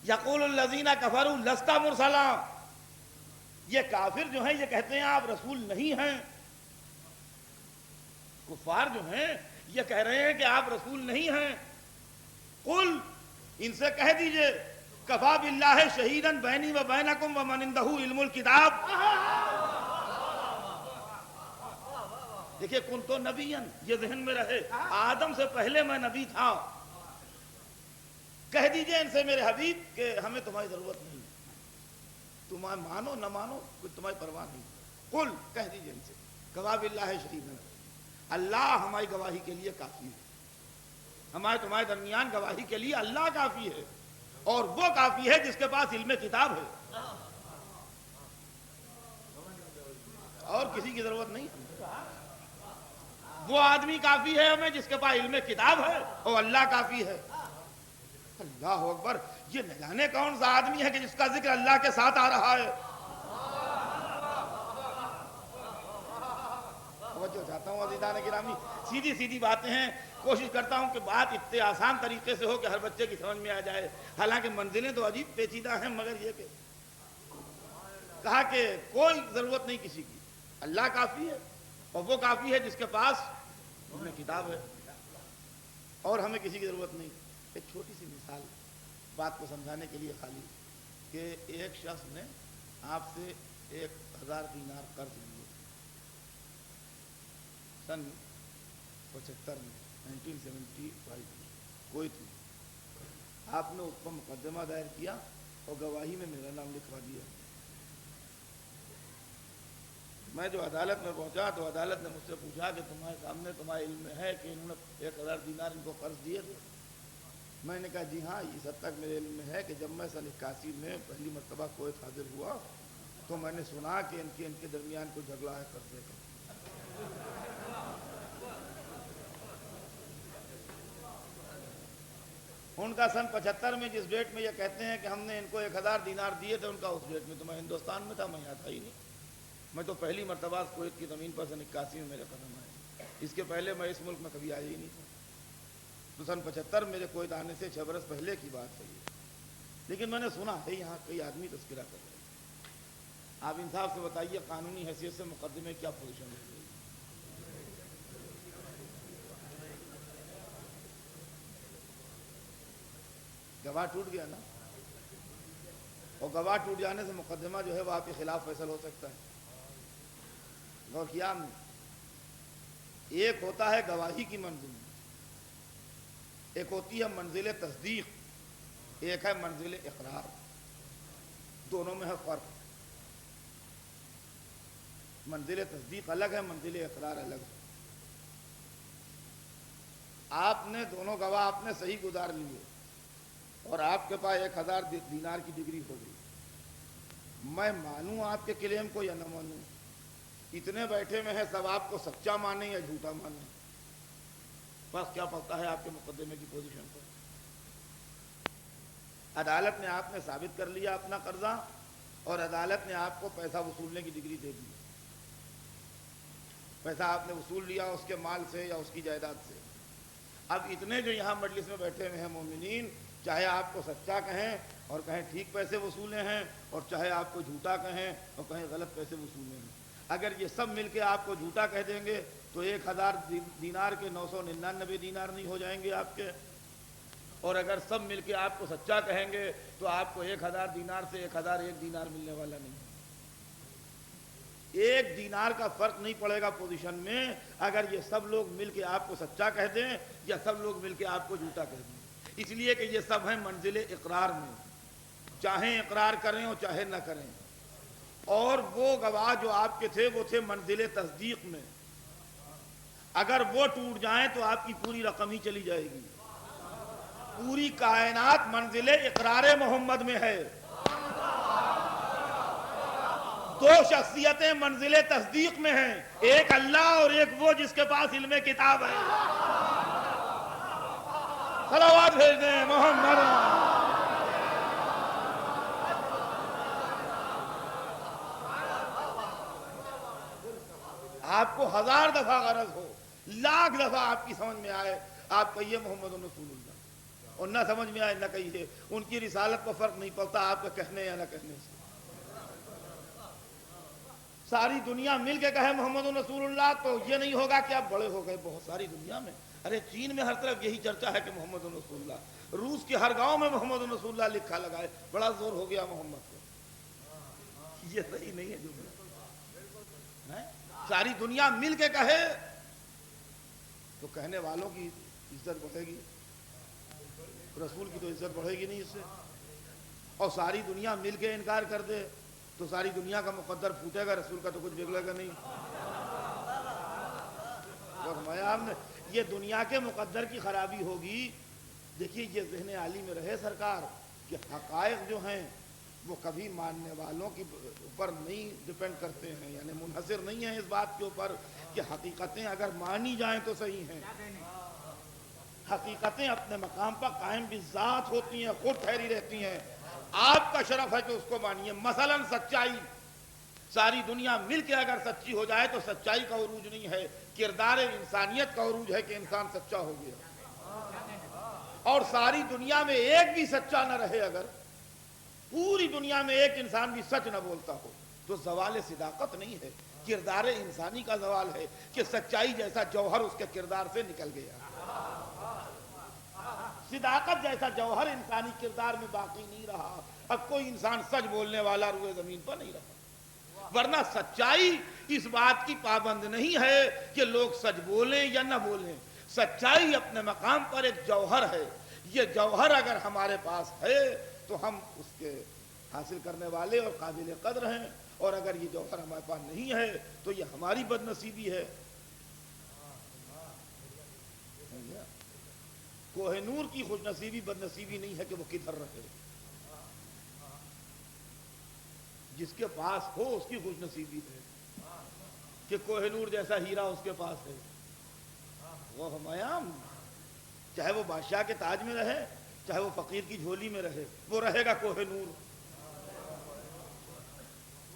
یقول الذین کفروا لست مرسلا، یہ کافر جو ہیں یہ کہتے ہیں آپ رسول نہیں ہیں، کفار جو ہیں یہ کہہ رہے ہیں کہ آپ رسول نہیں ہیں۔ قل، ان سے کہہ دیجئے، کفا باللہ شہیدا بینی و بینکم ومن عندہ علم الکتاب۔ دیکھیں کن تو نبیًا، یہ ذہن میں رہے، آدم سے پہلے میں نبی تھا۔ کہہ دیجئے ان سے میرے حبیب کہ ہمیں تمہاری ضرورت نہیں، تمہیں مانو نہ مانو کوئی تمہاری پرواہ نہیں۔ قل، کہہ دیجئے ان سے، کفا باللہ شہیدا، اللہ ہماری گواہی کے لیے کافی ہے، ہمارے تمہارے درمیان گواہی کے لیے اللہ کافی ہے، اور وہ کافی ہے جس کے پاس علم کتاب ہے، اور کسی کی ضرورت نہیں۔ وہ آدمی کافی ہے ہمیں جس کے پاس علم کتاب ہے، اور اللہ کافی ہے۔ اللہ اکبر، یہ نہ جانے کون سا آدمی ہے کہ جس کا ذکر اللہ کے ساتھ آ رہا ہے۔ توجہ چاہتا ہوں عزیزان گرامی، سیدھی سیدھی باتیں ہیں، کوشش کرتا ہوں کہ بات اتنے آسان طریقے سے ہو کہ ہر بچے کی سمجھ میں آ جائے، حالانکہ منزلیں تو عجیب پیچیدہ ہیں، مگر یہ کہ کہا کہ کوئی ضرورت نہیں کسی کی، اللہ کافی ہے، اور وہ کافی ہے جس کے پاس ہمیں کتاب ہے، اور ہمیں کسی کی ضرورت نہیں۔ ایک چھوٹی سی مثال بات کو سمجھانے کے لیے خالی، کہ ایک شخص نے آپ سے 1000 دینار قرض لیے سن 75 میں، 1975 کوئی تھی، آپ نے اس پر مقدمہ دائر کیا اور گواہی میں میرا نام لکھوا دیا۔ میں جو عدالت میں پہنچا تو عدالت نے مجھ سے پوچھا کہ تمہارے سامنے تمہارے علم میں ہے کہ انہوں نے 1000 دینار ان کو قرض دیے تھے؟ میں نے کہا جی ہاں، اس حد تک میرے علم میں ہے کہ جب میں سن 81 میں پہلی مرتبہ کویت حاضر ہوا تو میں نے سنا کہ ان کے درمیان کوئی جھگڑا ہے قرضے کا۔ ان کا سن 75 میں جس ڈیٹ میں یہ کہتے ہیں کہ ہم نے ان کو 1000 دینار دیے تھے، ان کا اس ڈیٹ میں تو میں ہندوستان میں تھا، میں یہاں تھا ہی نہیں، میں تو پہلی مرتبہ کویت کی زمین پر سن 81 میں میرے قدم آئے، اس کے پہلے میں اس ملک میں کبھی آیا ہی نہیں تھا۔ تو سن 75 میرے کویت آنے سے 6 برس پہلے کی بات ہے یہ، لیکن میں نے سنا ہے یہاں کئی آدمی تذکرہ کر رہے ہیں۔ آپ انصاف سے بتائیے قانونی حیثیت سے مقدمے کی کیا پوزیشن ہے؟ گواہ ٹوٹ گیا نا، اور گواہ ٹوٹ جانے سے مقدمہ جو ہے وہ آپ کے خلاف فیصل ہو سکتا ہے۔ غور کیا ہم نے، ایک ہوتا ہے گواہی کی منزل، ایک ہوتی ہے منزل تصدیق، ایک ہے منزل اقرار، دونوں میں ہے فرق۔ منزل تصدیق الگ ہے، منزل اقرار الگ ہے۔ آپ نے دونوں گواہ آپ نے صحیح گزار لیے اور آپ کے پاس 1000 دینار کی ڈگری ہو گئی، میں مانوں آپ کے کلیم کو یا نہ مانوں؟ اتنے بیٹھے میں ہیں، سب آپ کو سچا مانیں یا جھوٹا مانیں؟ بس کیا پتا ہے آپ کے مقدمے کی پوزیشن پر؟ عدالت نے آپ نے ثابت کر لیا اپنا قرضہ، اور عدالت نے آپ کو پیسہ وصولنے کی ڈگری دے دی۔ پیسہ آپ نے وصول لیا اس کے مال سے یا اس کی جائیداد سے۔ اب اتنے جو یہاں مجلس میں بیٹھے ہوئے ہیں مومنین، چاہے آپ کو سچا کہیں اور کہیں ٹھیک پیسے وصولے ہیں، اور چاہے آپ کو جھوٹا کہیں اور کہیں غلط پیسے وصولے ہیں، اگر یہ سب مل کے آپ کو جھوٹا کہہ دیں گے تو 1000 دینار کے 999 دینار نہیں ہو جائیں گے آپ کے، اور اگر سب مل کے آپ کو سچا کہیں گے تو آپ کو 1000 دینار سے 1001 دینار ملنے والا نہیں۔ ایک دینار کا فرق نہیں پڑے گا پوزیشن میں اگر یہ سب لوگ مل کے آپ کو سچا کہہ دیں یا سب لوگ مل کے آپ کو جھوٹا کہہ دیں، اس لیے کہ یہ سب ہیں منزل اقرار میں، چاہیں اقرار کریں اور چاہے نہ کریں۔ اور وہ گواہ جو آپ کے تھے وہ تھے منزل تصدیق میں، اگر وہ ٹوٹ جائیں تو آپ کی پوری رقم ہی چلی جائے گی۔ پوری کائنات منزل اقرار محمد میں ہے، دو شخصیتیں منزل تصدیق میں ہیں، ایک اللہ اور ایک وہ جس کے پاس علم کتاب ہے۔ صلوات بھیج دیں محمد۔ آپ کو 1000 دفعہ غرض ہو، لاکھ دفعہ آپ کی سمجھ میں آئے، آپ کہیے محمد رسول اللہ، اور نہ سمجھ میں آئے نہ کہیے، ان کی رسالت کو فرق نہیں پڑتا آپ کے کہنے یا نہ کہنے سے۔ ساری دنیا مل کے کہے محمد رسول اللہ تو یہ نہیں ہوگا کہ آپ بڑے ہو گئے بہت ساری دنیا میں۔ ارے چین میں ہر طرف یہی چرچا ہے کہ محمد رسول اللہ، روس کے ہر گاؤں میں محمد رسول اللہ لکھا لگا ہے، بڑا زور ہو گیا محمد کو۔ یہ صحیح نہیں ہے جو ساری دنیا مل کے کہے تو کہنے والوں کی عزت بڑھے گی، رسول کی تو عزت بڑھے گی نہیں اس سے۔ اور ساری دنیا مل کے انکار کر دے تو ساری دنیا کا مقدر پھوٹے گا، رسول کا تو کچھ بگڑے گا نہیں۔ فرمایا ہم نے یہ دنیا کے مقدر کی خرابی ہوگی۔ دیکھیے یہ ذہن عالی میں رہے سرکار کہ حقائق جو ہیں وہ کبھی ماننے والوں کے اوپر نہیں ڈیپینڈ کرتے ہیں، یعنی منحصر نہیں ہیں اس بات کے اوپر کہ حقیقتیں اگر مانی جائیں تو صحیح ہیں۔ حقیقتیں اپنے مقام پر قائم بذات ہوتی ہیں، خود ٹھہری رہتی ہیں، آپ کا شرف ہے کہ اس کو مانیے۔ مثلا سچائی، ساری دنیا مل کے اگر سچی ہو جائے تو سچائی کا عروج نہیں ہے، کردار انسانیت کا عروج ہے کہ انسان سچا ہو گیا۔ اور ساری دنیا میں ایک بھی سچا نہ رہے، اگر پوری دنیا میں ایک انسان بھی سچ نہ بولتا ہو تو زوال صداقت نہیں ہے، کردار انسانی کا زوال ہے کہ سچائی جیسا جوہر اس کے کردار سے نکل گیا، صداقت جیسا جوہر انسانی کردار میں باقی نہیں رہا۔ اب کوئی انسان سچ بولنے والا روئے زمین پر نہیں رہا، ورنہ سچائی اس بات کی پابند نہیں ہے کہ لوگ سچ بولیں یا نہ بولیں۔ سچائی اپنے مقام پر ایک جوہر ہے، یہ جوہر اگر ہمارے پاس ہے تو ہم اس کے حاصل کرنے والے اور قابل قدر ہیں، اور اگر یہ جوہر ہمارے پاس نہیں ہے تو یہ ہماری بد نصیبی ہے۔ کوہ نور کی خوش نصیبی بد نصیبی نہیں ہے کہ وہ کدھر رہے، جس کے پاس ہو اس کی خوش نصیبی ہے کہ کوہ نور جیسا ہیرا اس کے پاس ہے۔ وہ ہمایام چاہے وہ بادشاہ کے تاج میں رہے چاہے وہ فقیر کی جھولی میں رہے، وہ رہے گا کوہ نور۔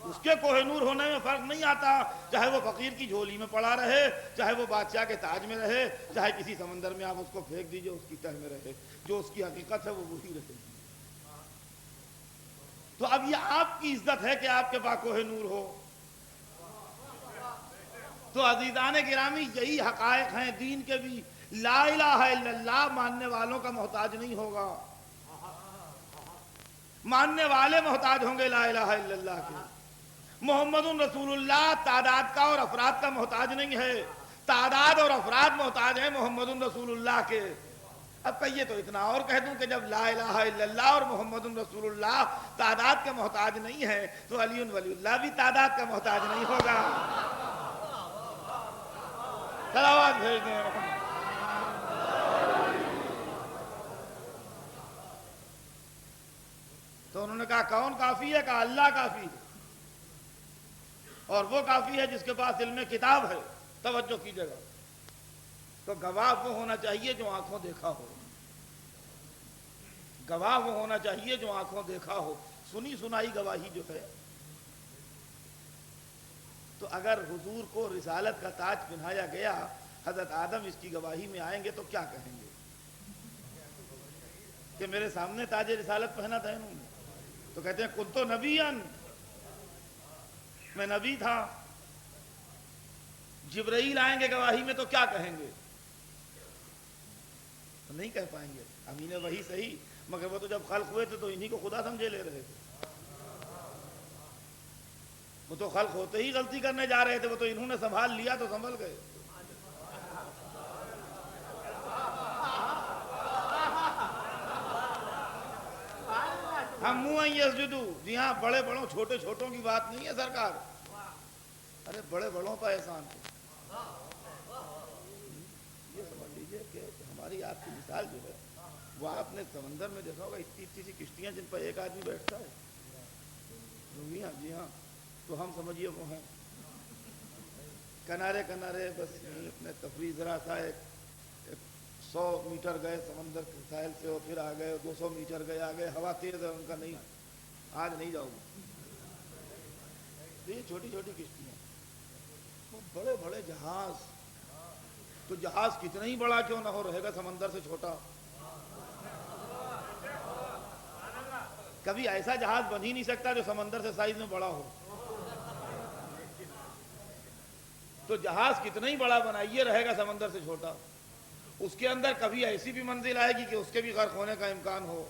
اس کے کوہ نور ہونے میں فرق نہیں آتا، چاہے وہ فقیر کی جھولی میں پڑا رہے چاہے وہ بادشاہ کے تاج میں رہے، چاہے کسی سمندر میں آپ اس کو پھینک دیجئے اس کی تہ میں رہے، جو اس کی حقیقت ہے وہ وہی رہے گی۔ تو اب یہ آپ کی عزت ہے کہ آپ کے پاس کوہ نور ہو۔ تو عزیزان گرامی یہی حقائق ہیں دین کے بھی۔ لا الہ الا اللہ ماننے والوں کا محتاج نہیں ہوگا، ماننے والے محتاج ہوں گے لا الہ الا اللہ کے۔ محمد رسول اللہ تعداد کا اور افراد کا محتاج نہیں ہے، تعداد اور افراد محتاج ہیں محمد رسول اللہ کے۔ اب کہیے تو اتنا اور کہہ دوں کہ جب لا الہ الا اللہ اور محمد رسول اللہ تعداد کے محتاج نہیں ہے تو علی ولی اللہ بھی تعداد کا محتاج نہیں ہوگا۔ صلوات بھیج دیں۔ تو انہوں نے کہا کون کافی ہے؟ کہا اللہ کافی ہے، اور وہ کافی ہے جس کے پاس علم کتاب ہے۔ توجہ کیجیے گا، تو گواہ وہ ہونا چاہیے جو آنکھوں دیکھا ہو، گواہ وہ ہونا چاہیے جو آنکھوں دیکھا ہو، سنی سنائی گواہی جو ہے۔ تو اگر حضور کو رسالت کا تاج پہنایا گیا، حضرت آدم اس کی گواہی میں آئیں گے تو کیا کہیں گے کہ میرے سامنے تاج رسالت پہنا تھا انہوں نے؟ تو کہتے ہیں کنتو نبیان، میں نبی تھا۔ جبرائیل آئیں گے گواہی میں تو کیا کہیں گے؟ تو نہیں کہہ پائیں گے، امین وہی صحیح، مگر وہ تو جب خلق ہوئے تھے تو انہی کو خدا سمجھے لے رہے تھے۔ وہ تو خلق ہوتے ہی غلطی کرنے جا رہے تھے، وہ تو انہوں نے سنبھال لیا تو سنبھل گئے۔ ہم یسجدو، جی ہاں، بڑے بڑوں چھوٹے چھوٹوں کی بات نہیں ہے سرکار، ارے بڑے بڑوں پر احسان ہے۔ یہ سمجھ لیجئے کہ ہماری آپ کی مثال جو ہے وہ آپ نے سمندر میں دیکھا ہوگا، اتنی اتنی سی کشتیاں جن پر ایک آدمی بیٹھتا ہے، جی ہاں، تو ہم سمجھیے وہ ہیں کنارے کنارے بس اپنے تفریح ذرا سا 100 میٹر گئے سمندر کے ساحل سے اور پھر آ گئے، 200 میٹر گئے، آ گئے، ہوا تیز ہے ان کا، نہیں آج نہیں جاؤ گے۔ یہ چھوٹی چھوٹی کشتیاں، وہ بڑے بڑے جہاز، تو جہاز کتنا ہی بڑا کیوں نہ ہو، رہے گا سمندر سے چھوٹا۔ کبھی ایسا جہاز بن ہی نہیں سکتا جو سمندر سے سائز میں بڑا ہو، تو جہاز کتنا ہی بڑا بنائیے رہے گا سمندر سے چھوٹا۔ اس کے اندر کبھی ایسی بھی منزل آئے گی کہ اس کے بھی غرق ہونے کا امکان ہو۔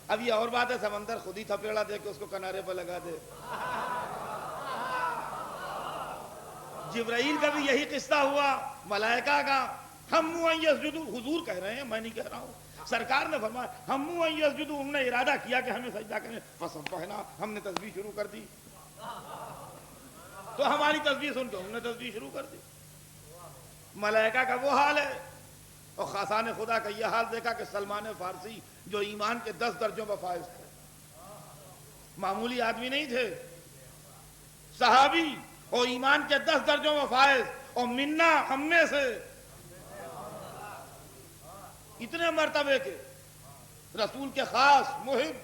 اب یہ اور بات ہے سمندر خود ہی تھپیڑا دے کے اس کو کنارے پر لگا دے۔ جبرائیل کا بھی یہی قصہ ہوا، ملائکہ کا، ہم یسجدو، حضور کہہ رہے ہیں، میں نہیں کہہ رہا ہوں، سرکار نے فرمایا ہم یسجدو، ہم نے ارادہ کیا کہ ہمیں سجدہ کریں، فسبحنا، ہم نے تسبیح شروع کر دی، تو ہماری تسبیح سن کے ہم نے تسبیح شروع کر دی۔ ملائکہ کا وہ حال ہے، اور خاصان خدا کا یہ حال دیکھا کہ سلمان فارسی جو ایمان کے 10 درجوں پر فائز تھے، معمولی آدمی نہیں تھے، صحابی اور ایمان کے 10 درجوں میں فائز، اور منا ہم میں سے اتنے مرتبے کے رسول کے خاص محب،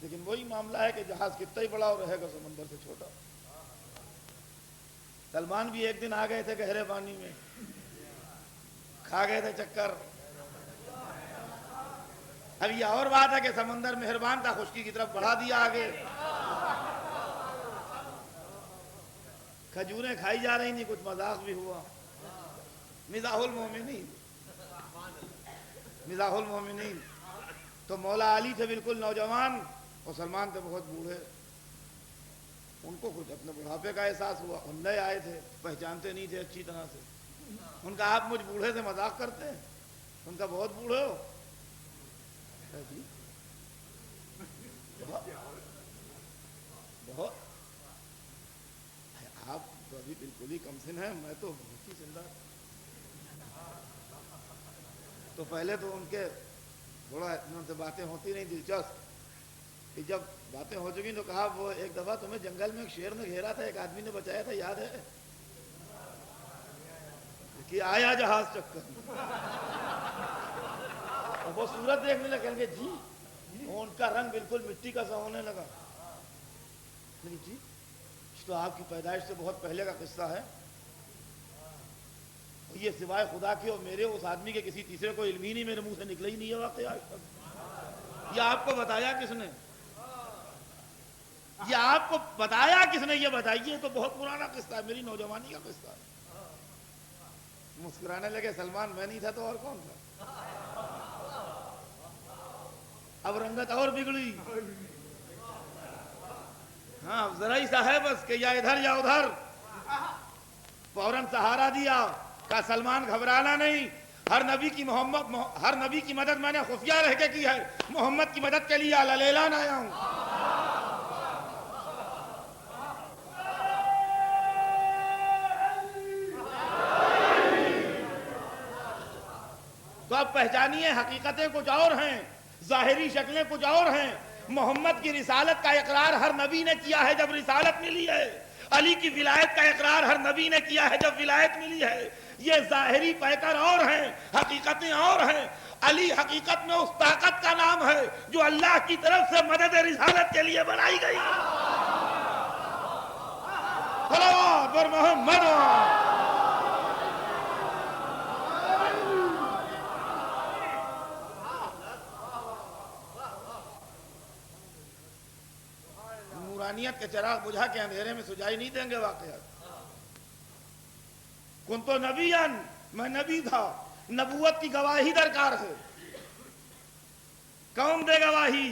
لیکن وہی معاملہ ہے کہ جہاز کتنا ہی بڑا اور رہے گا سمندر سے چھوٹا۔ سلمان بھی ایک دن آ گئے تھے گہرے پانی میں، کھا گئے تھے چکر۔ اب یہ اور بات ہے کہ سمندر مہربان تھا، خشکی کی طرف بڑھا دیا آگے، کھجوریں کھائی جا رہی تھیں، کچھ مذاق بھی ہوا۔ مزاح المومنین، مزاح المومنین۔ تو مولا علی تھے بالکل نوجوان اور سلمان تھے بہت بوڑھے، ان کو کچھ اپنے بڑھاپے کا احساس ہوا، ان نئے آئے تھے، پہچانتے نہیں تھے اچھی طرح سے۔ ان کا آپ مجھ بوڑھے سے مذاق کرتے ہیں، ان کا بہت بوڑھے ہو، بہت آپ تو ابھی بالکل ہی کم سن ہیں، میں تو بہت ہی زندہ۔ تو پہلے تو ان کے تھوڑا ان سے باتیں ہوتی نہیں دلچسپ، کہ جب باتیں ہو چکی تو کہا وہ ایک دفعہ تمہیں جنگل میں ایک شیر نے گھیرا تھا، ایک آدمی نے بچایا تھا، یاد ہے؟ کہ آیا جہاز چکر، اور وہ صورت دیکھنے لگے، کہیں گے جی، ان کا رنگ بالکل مٹی کا سا ہونے لگا۔ جی تو آپ کی پیدائش سے بہت پہلے کا قصہ ہے، یہ سوائے خدا کے اور میرے اس آدمی کے کسی تیسرے کو علم ہی نہیں، میرے منہ سے نکلا ہی نہیں ہے واقعہ آج تک۔ یہ آپ کو بتایا کس نے؟ یہ آپ کو بتایا کس نے؟ یہ بتائیے، تو بہت پرانا قصہ ہے، میری نوجوانی کا قصہ ہے۔ مسکرانے لگے سلمان، میں نہیں تھا تو اور کون تھا؟ اب رنگت اور بگڑی، ہاں ذرا ہی سا ہے بس کہ یا ادھر یا ادھر، فوراً سہارا دیا، کہا سلمان گھبرانا نہیں، ہر نبی کی مدد میں نے خفیہ رہ کے کی ہے، محمد کی مدد کے لیے اعلان آیا ہوں۔ تو اب پہچانیے، حقیقتیں کچھ اور ہیں، ظاہری شکلیں کچھ اور ہیں۔ محمد کی رسالت کا اقرار ہر نبی نے کیا ہے جب رسالت ملی ہے، علی کی ولایت کا اقرار ہر نبی نے کیا ہے جب ولایت ملی ہے۔ یہ ظاہری پیکر اور ہیں، حقیقتیں اور ہیں۔ علی حقیقت میں اس طاقت کا نام ہے جو اللہ کی طرف سے مدد رسالت کے لیے بنائی گئی۔ صلوات بر محمد۔ نورانیت کے چراغ بجھا کے اندھیرے میں سجائی نہیں دیں گے واقعات۔ کن تو نبیان، میں نبی تھا، نبوت کی گواہی درکار ہے، کون دے گواہی؟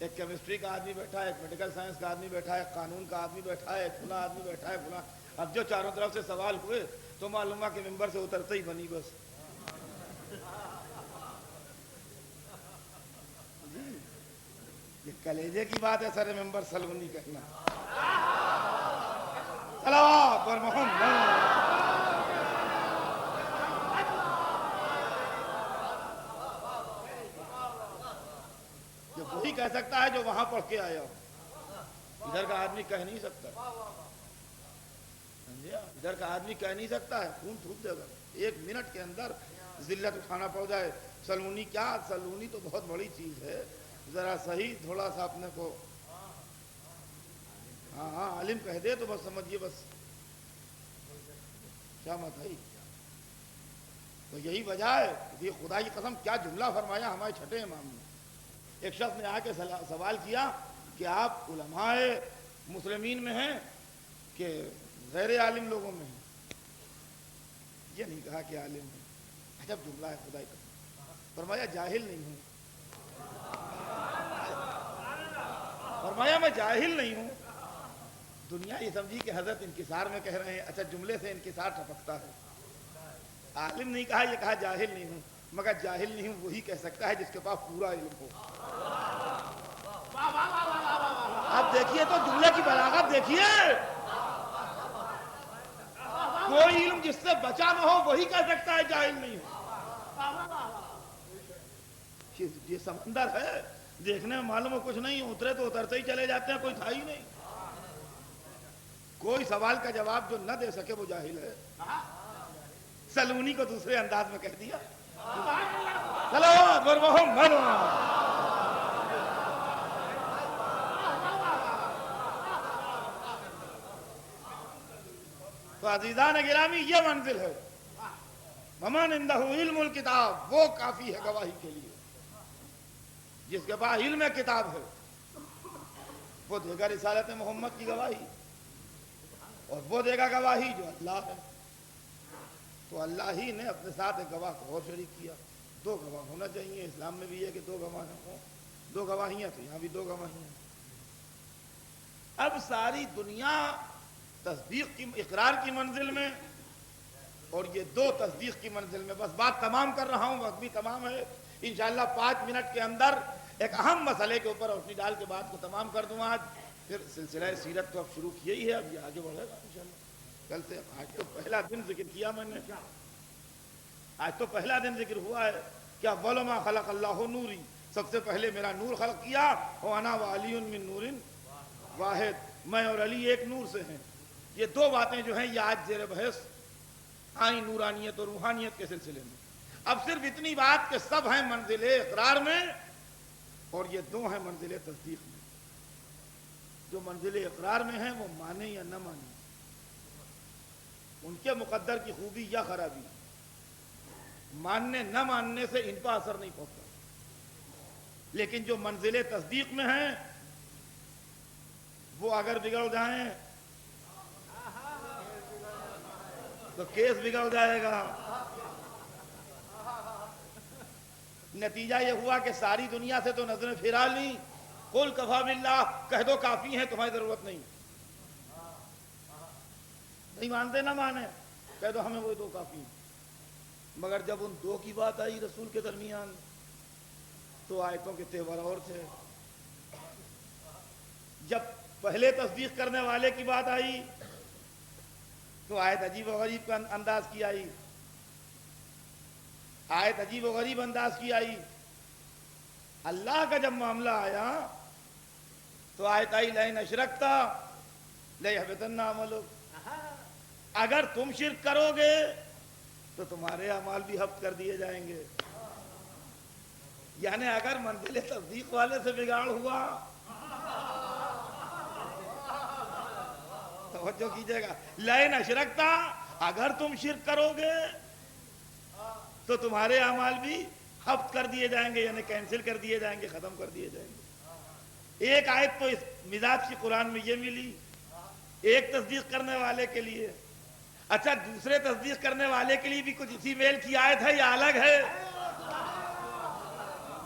ایک کیمسٹری کا آدمی بیٹھا ہے، ایک میڈیکل سائنس کا آدمی بیٹھا ہے، ایک قانون کا آدمی بیٹھا ہے، ایک فلاں آدمی بیٹھا ہے، فلاں. اب جو چاروں طرف سے سوال ہوئے تو معلوم ہوا کہ ممبر سے اترتے ہی بنی بس. یہ کلیجے کی بات ہے سر ممبر سلونی کہنا. صلوات پر محمد. جو وہی کہہ سکتا ہے جو وہاں پڑھ کے آیا ہو. ادھر کا آدمی کہہ نہیں سکتا. ادھر کا آدمی کہہ نہیں سکتا ہے، خون تھوک دے گا. 1 منٹ کے اندر ذلت اٹھانا پڑ جائے. سلونی کیا؟ سلونی تو بہت بڑی چیز ہے. ذرا صحیح تھوڑا سا اپنے کو ہاں عالم کہہ دے تو بس سمجھیے بس کیا مت ہے. تو یہی وجہ ہے. یہ خدا کی قسم کیا جملہ فرمایا ہمارے چھٹے امام نے. ایک شخص نے آ کے سوال کیا کہ آپ علماء مسلمین میں ہیں کہ غیر عالم لوگوں میں ہیں؟ یہ نہیں کہا کہ عالم ہے. عجب جملہ ہے خدا کی قسم. فرمایا جاہل نہیں ہوں. فرمایا میں جاہل نہیں ہوں. دنیا یہ سمجھی کہ حضرت انکسار میں کہہ رہے ہیں. اچھا جملے سے انکسار ٹپکتا ہے. عالم نہیں کہا، یہ کہا جاہل نہیں ہوں. مگر جاہل نہیں ہوں وہی کہہ سکتا ہے جس کے پاس پورا علم ہو. آپ دیکھیے تو جملے کی بلاغت دیکھیے. کوئی علم جس سے بچا نہ ہو وہی کہہ سکتا ہے جاہل نہیں ہوں. یہ سمندر ہے، دیکھنے میں معلوم ہو کچھ نہیں، اترے تو اترتے ہی چلے جاتے ہیں، کوئی تھا ہی نہیں. کوئی سوال کا جواب جو نہ دے سکے وہ جاہل ہے. سلونی کو دوسرے انداز میں کہہ دیا. صلوات پر محمد. تو عزیزان گرامی یہ منزل ہے. ومن عنده علم الکتاب، وہ کافی ہے گواہی کے لیے. جس کے پاس علم کتاب ہے وہ دے گا رسالت محمد کی گواہی، اور وہ دے گا گواہی جو اللہ ہے. تو اللہ ہی نے اپنے ساتھ ایک گواہ کو اور شریک کیا. 2 گواہ ہونا چاہیے. اسلام میں بھی ہے کہ 2 گواہ ہوں. 2 گواہیاں تو یہاں بھی 2 گواہیاں. اب ساری دنیا تصدیق کی اقرار کی منزل میں اور یہ 2 تصدیق کی منزل میں. بس بات تمام کر رہا ہوں، وقت بھی تمام ہے. انشاءاللہ 5 منٹ کے اندر ایک اہم مسئلے کے اوپر روشنی ڈال کے بات کو تمام کر دوں. آج پھر سلسلہ سیرت تو اب شروع کیا ہی ہے، اب یہ آگے بڑھے گا انشاءاللہ. کل سے آج تو پہلا دن ذکر کیا میں نے. آج تو پہلا دن ذکر ہوا ہے کہ اول ما خلق اللہ نوری، سب سے پہلے میرا نور خلق کیا. وانا وعلی من نور واحد، میں اور علی ایک نور سے ہیں. یہ 2 باتیں جو ہیں یہ آج زیر بحث آئی نورانیت اور روحانیت کے سلسلے میں. اب صرف اتنی بات کہ سب ہیں منزل اقرار میں اور یہ 2 ہیں منزل تصدیق میں. جو منزل اقرار میں ہیں وہ مانے یا نہ مانے، ان کے مقدر کی خوبی یا خرابی، ماننے نہ ماننے سے ان پر اثر نہیں پڑتا. لیکن جو منزل تصدیق میں ہیں وہ اگر بگڑ جائیں تو کیس بگڑ جائے گا. نتیجہ یہ ہوا کہ ساری دنیا سے تو نظریں پھرا لی. قل کفی باللہ، کہہ دو کافی ہیں، تمہاری ضرورت نہیں. نہیں مانتے نہ مانے، کہہ دو ہمیں وہ 2 کافی ہیں. مگر جب ان 2 کی بات آئی رسول کے درمیان تو آیتوں کے تیور اور تھے. جب پہلے تصدیق کرنے والے کی بات آئی تو آیت عجیب و غریب کا انداز کی آئی. آیت عجیب و غریب انداز کی آئی. اللہ کا جب معاملہ آیا تو آیت آئی لئن اشرکت لیحبطن عملک، اگر تم شرک کرو گے تو تمہارے اعمال بھی حبط کر دیے جائیں گے. یعنی اگر منزل تصدیق والے سے بگاڑ ہوا، توجہ کیجئے گا، لئن اشرکت، اگر تم شرک کرو گے تو تمہارے اعمال بھی حبط کر دیے جائیں گے، یعنی کینسل کر دیے جائیں گے، ختم کر دیے جائیں گے. ایک آیت تو اس مزاج کی قرآن میں یہ ملی، ایک تصدیق کرنے والے کے لیے. اچھا دوسرے تصدیق کرنے والے کے لیے بھی کچھ اسی میل کی آیت ہے یا الگ ہے؟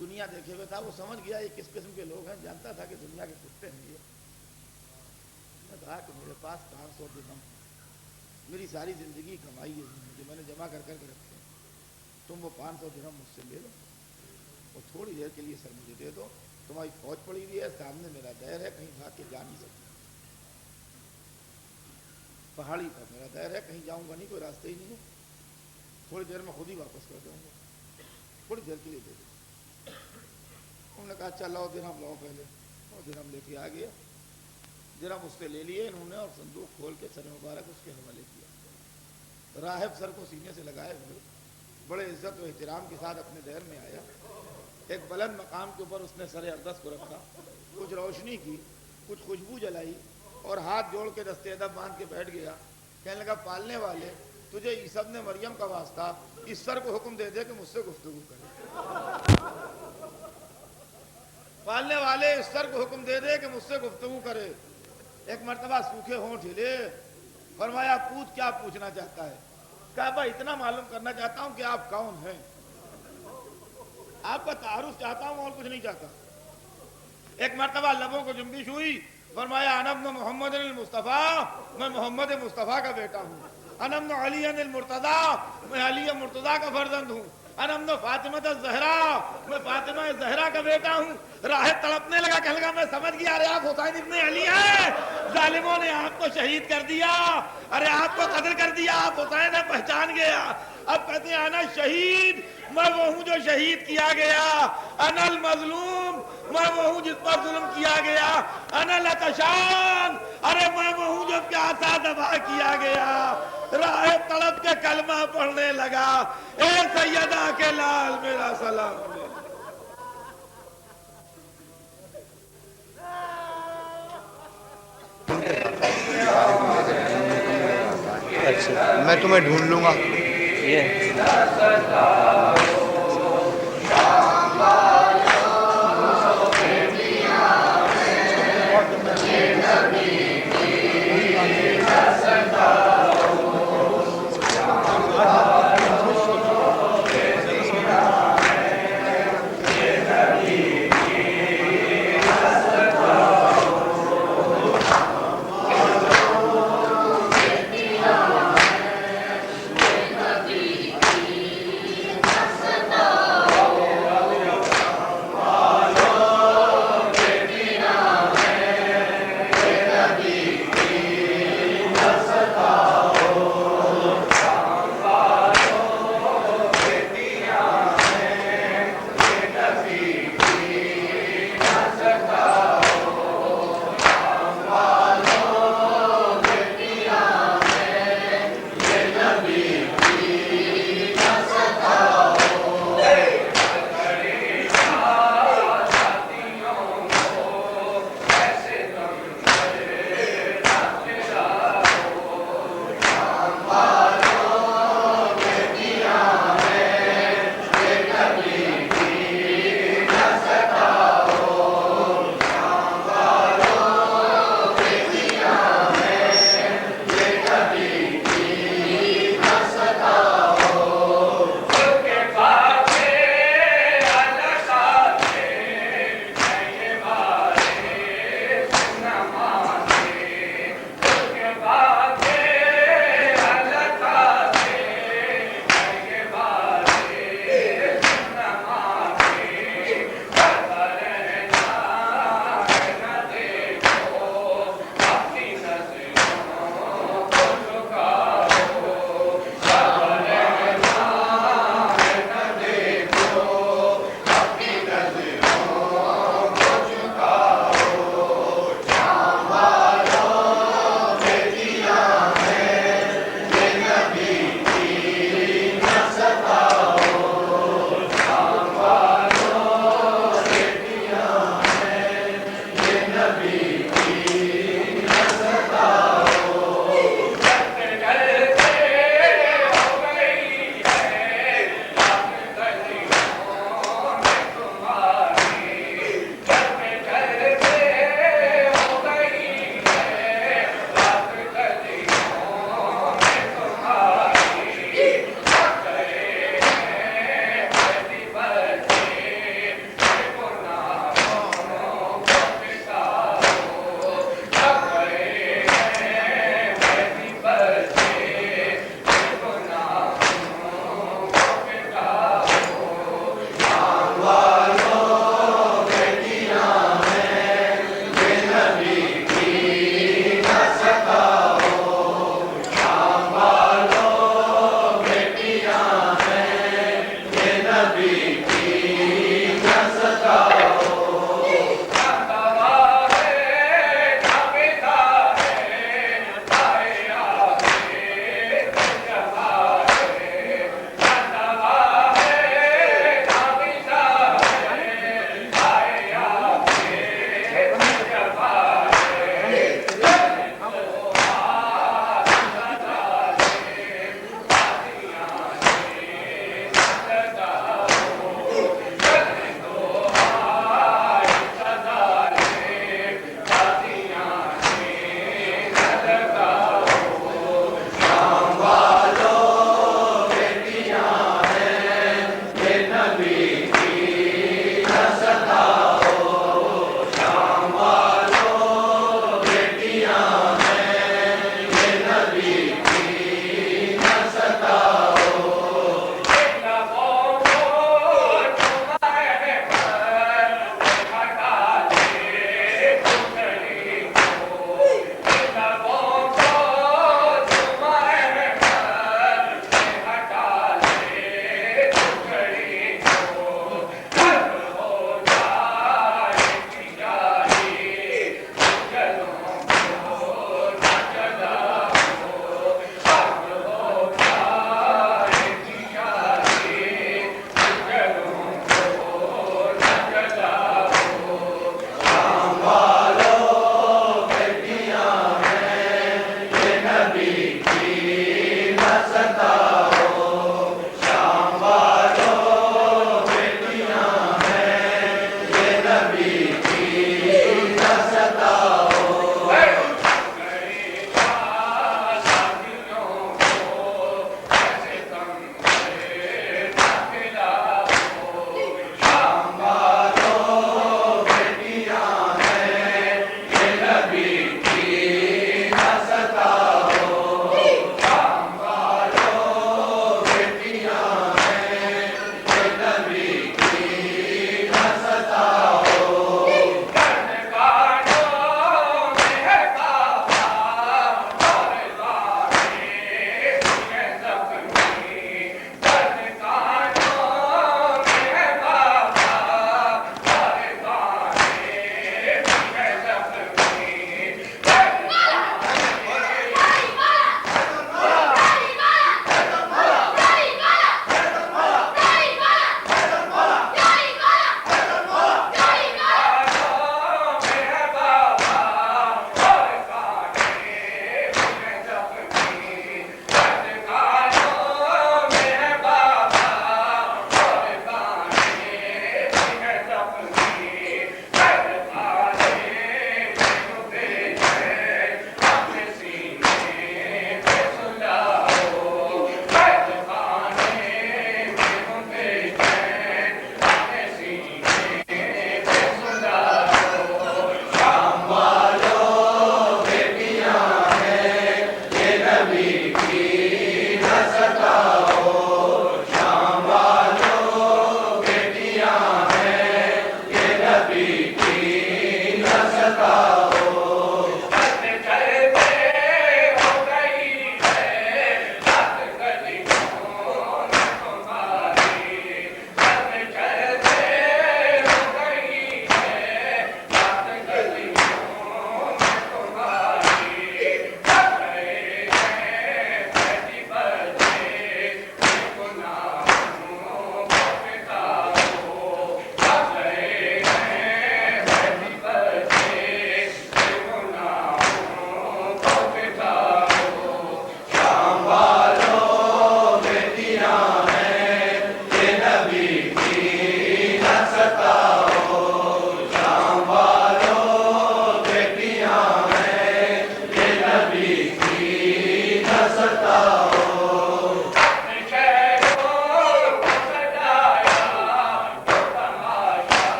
دنیا دیکھے ہوئے تھا، وہ سمجھ گیا یہ کس قسم کے لوگ ہیں، جانتا تھا کہ دنیا کے کتے ہیں یہ۔ میں کہا کہ میرے پاس 500 درہم، میری ساری زندگی کمائی ہے جو میں نے جمع کر کے رکھے ہیں، تم وہ 500 درہم مجھ سے لے لو اور تھوڑی دیر کے لیے سر مجھے دے دو، تمہاری فوج پڑی ہوئی ہے، سامنے میرا دیر ہے، کہیں بھاگ کے جا نہیں سکتا، پہاڑی پر میرا دیر ہے، کہیں جاؤں گا نہیں، کوئی راستے ہی نہیں ہے، تھوڑی دیر میں خود ہی واپس کر دوں گا، تھوڑی دیر کے لیے دے دو۔ انہوں نے کہا اچھا لاؤ درہم لاؤ پہلے، اور درہم لے کے آ گیا، درہم اس سے لے لیے انہوں نے اور صندوق کھول کے سر مبارک اس کے حوالے کیا۔ راہب سر کو سینے سے لگائے ہوئے بڑے عزت و احترام کے ساتھ اپنے دیر میں آیا، ایک بلند مقام کے اوپر اس نے سر اقدس کو رکھا، کچھ روشنی کی، کچھ خوشبو جلائی اور ہاتھ جوڑ کے دست ادب باندھ کے بیٹھ گیا۔ کہنے لگا پالنے والے، تجھے عیسی ابن مریم کا واسطہ، اس سر کو حکم دے دے کہ مجھ سے گفتگو کرے۔ پالنے والے، اس سر کو حکم دے دے کہ مجھ سے گفتگو کرے۔ ایک مرتبہ سوکھے ہونٹ ہلے، فرمایا پوچھ کیا پوچھنا چاہتا ہے؟ کہا بھائی اتنا معلوم کرنا چاہتا ہوں کہ آپ کون ہیں، آپ کا تعارف چاہتا ہوں اور کچھ نہیں چاہتا۔ ایک مرتبہ لبوں کو جنبش ہوئی، فرمایا انا ابن محمد المصطفیٰ، میں محمد مصطفیٰ کا بیٹا ہوں۔ انا ابن علی المرتضیٰ، میں علی مرتضیٰ کا فرزند ہوں۔ انا ابن فاطمہ الزہرا، میں فاطمہ زہرا کا بیٹا ہوں۔ راہب تڑپنے لگا، کہنے لگا میں سمجھ گیا، ارے آپ حسین ابن علی ہیں، ظالموں نے آپ کو شہید کر دیا، ارے آپ کو قتل کر دیا، آپ حسین ہیں، پہچان گیا۔ اب کہتے ہیں انا شہید، میں وہ ہوں جو شہید کیا گیا، انا المظلوم، میں وہ ہوں جس پر ظلم کیا گیا، انا لتشان، ارے میں وہ ہوں جو پیاسا دبا کیا گیا۔ راہب تڑپ کے کلمہ پڑھنے لگا، اے سیدہ کے لال میرا سلام لے۔ میں تمہیں ڈھونڈ لوں گا۔ یہ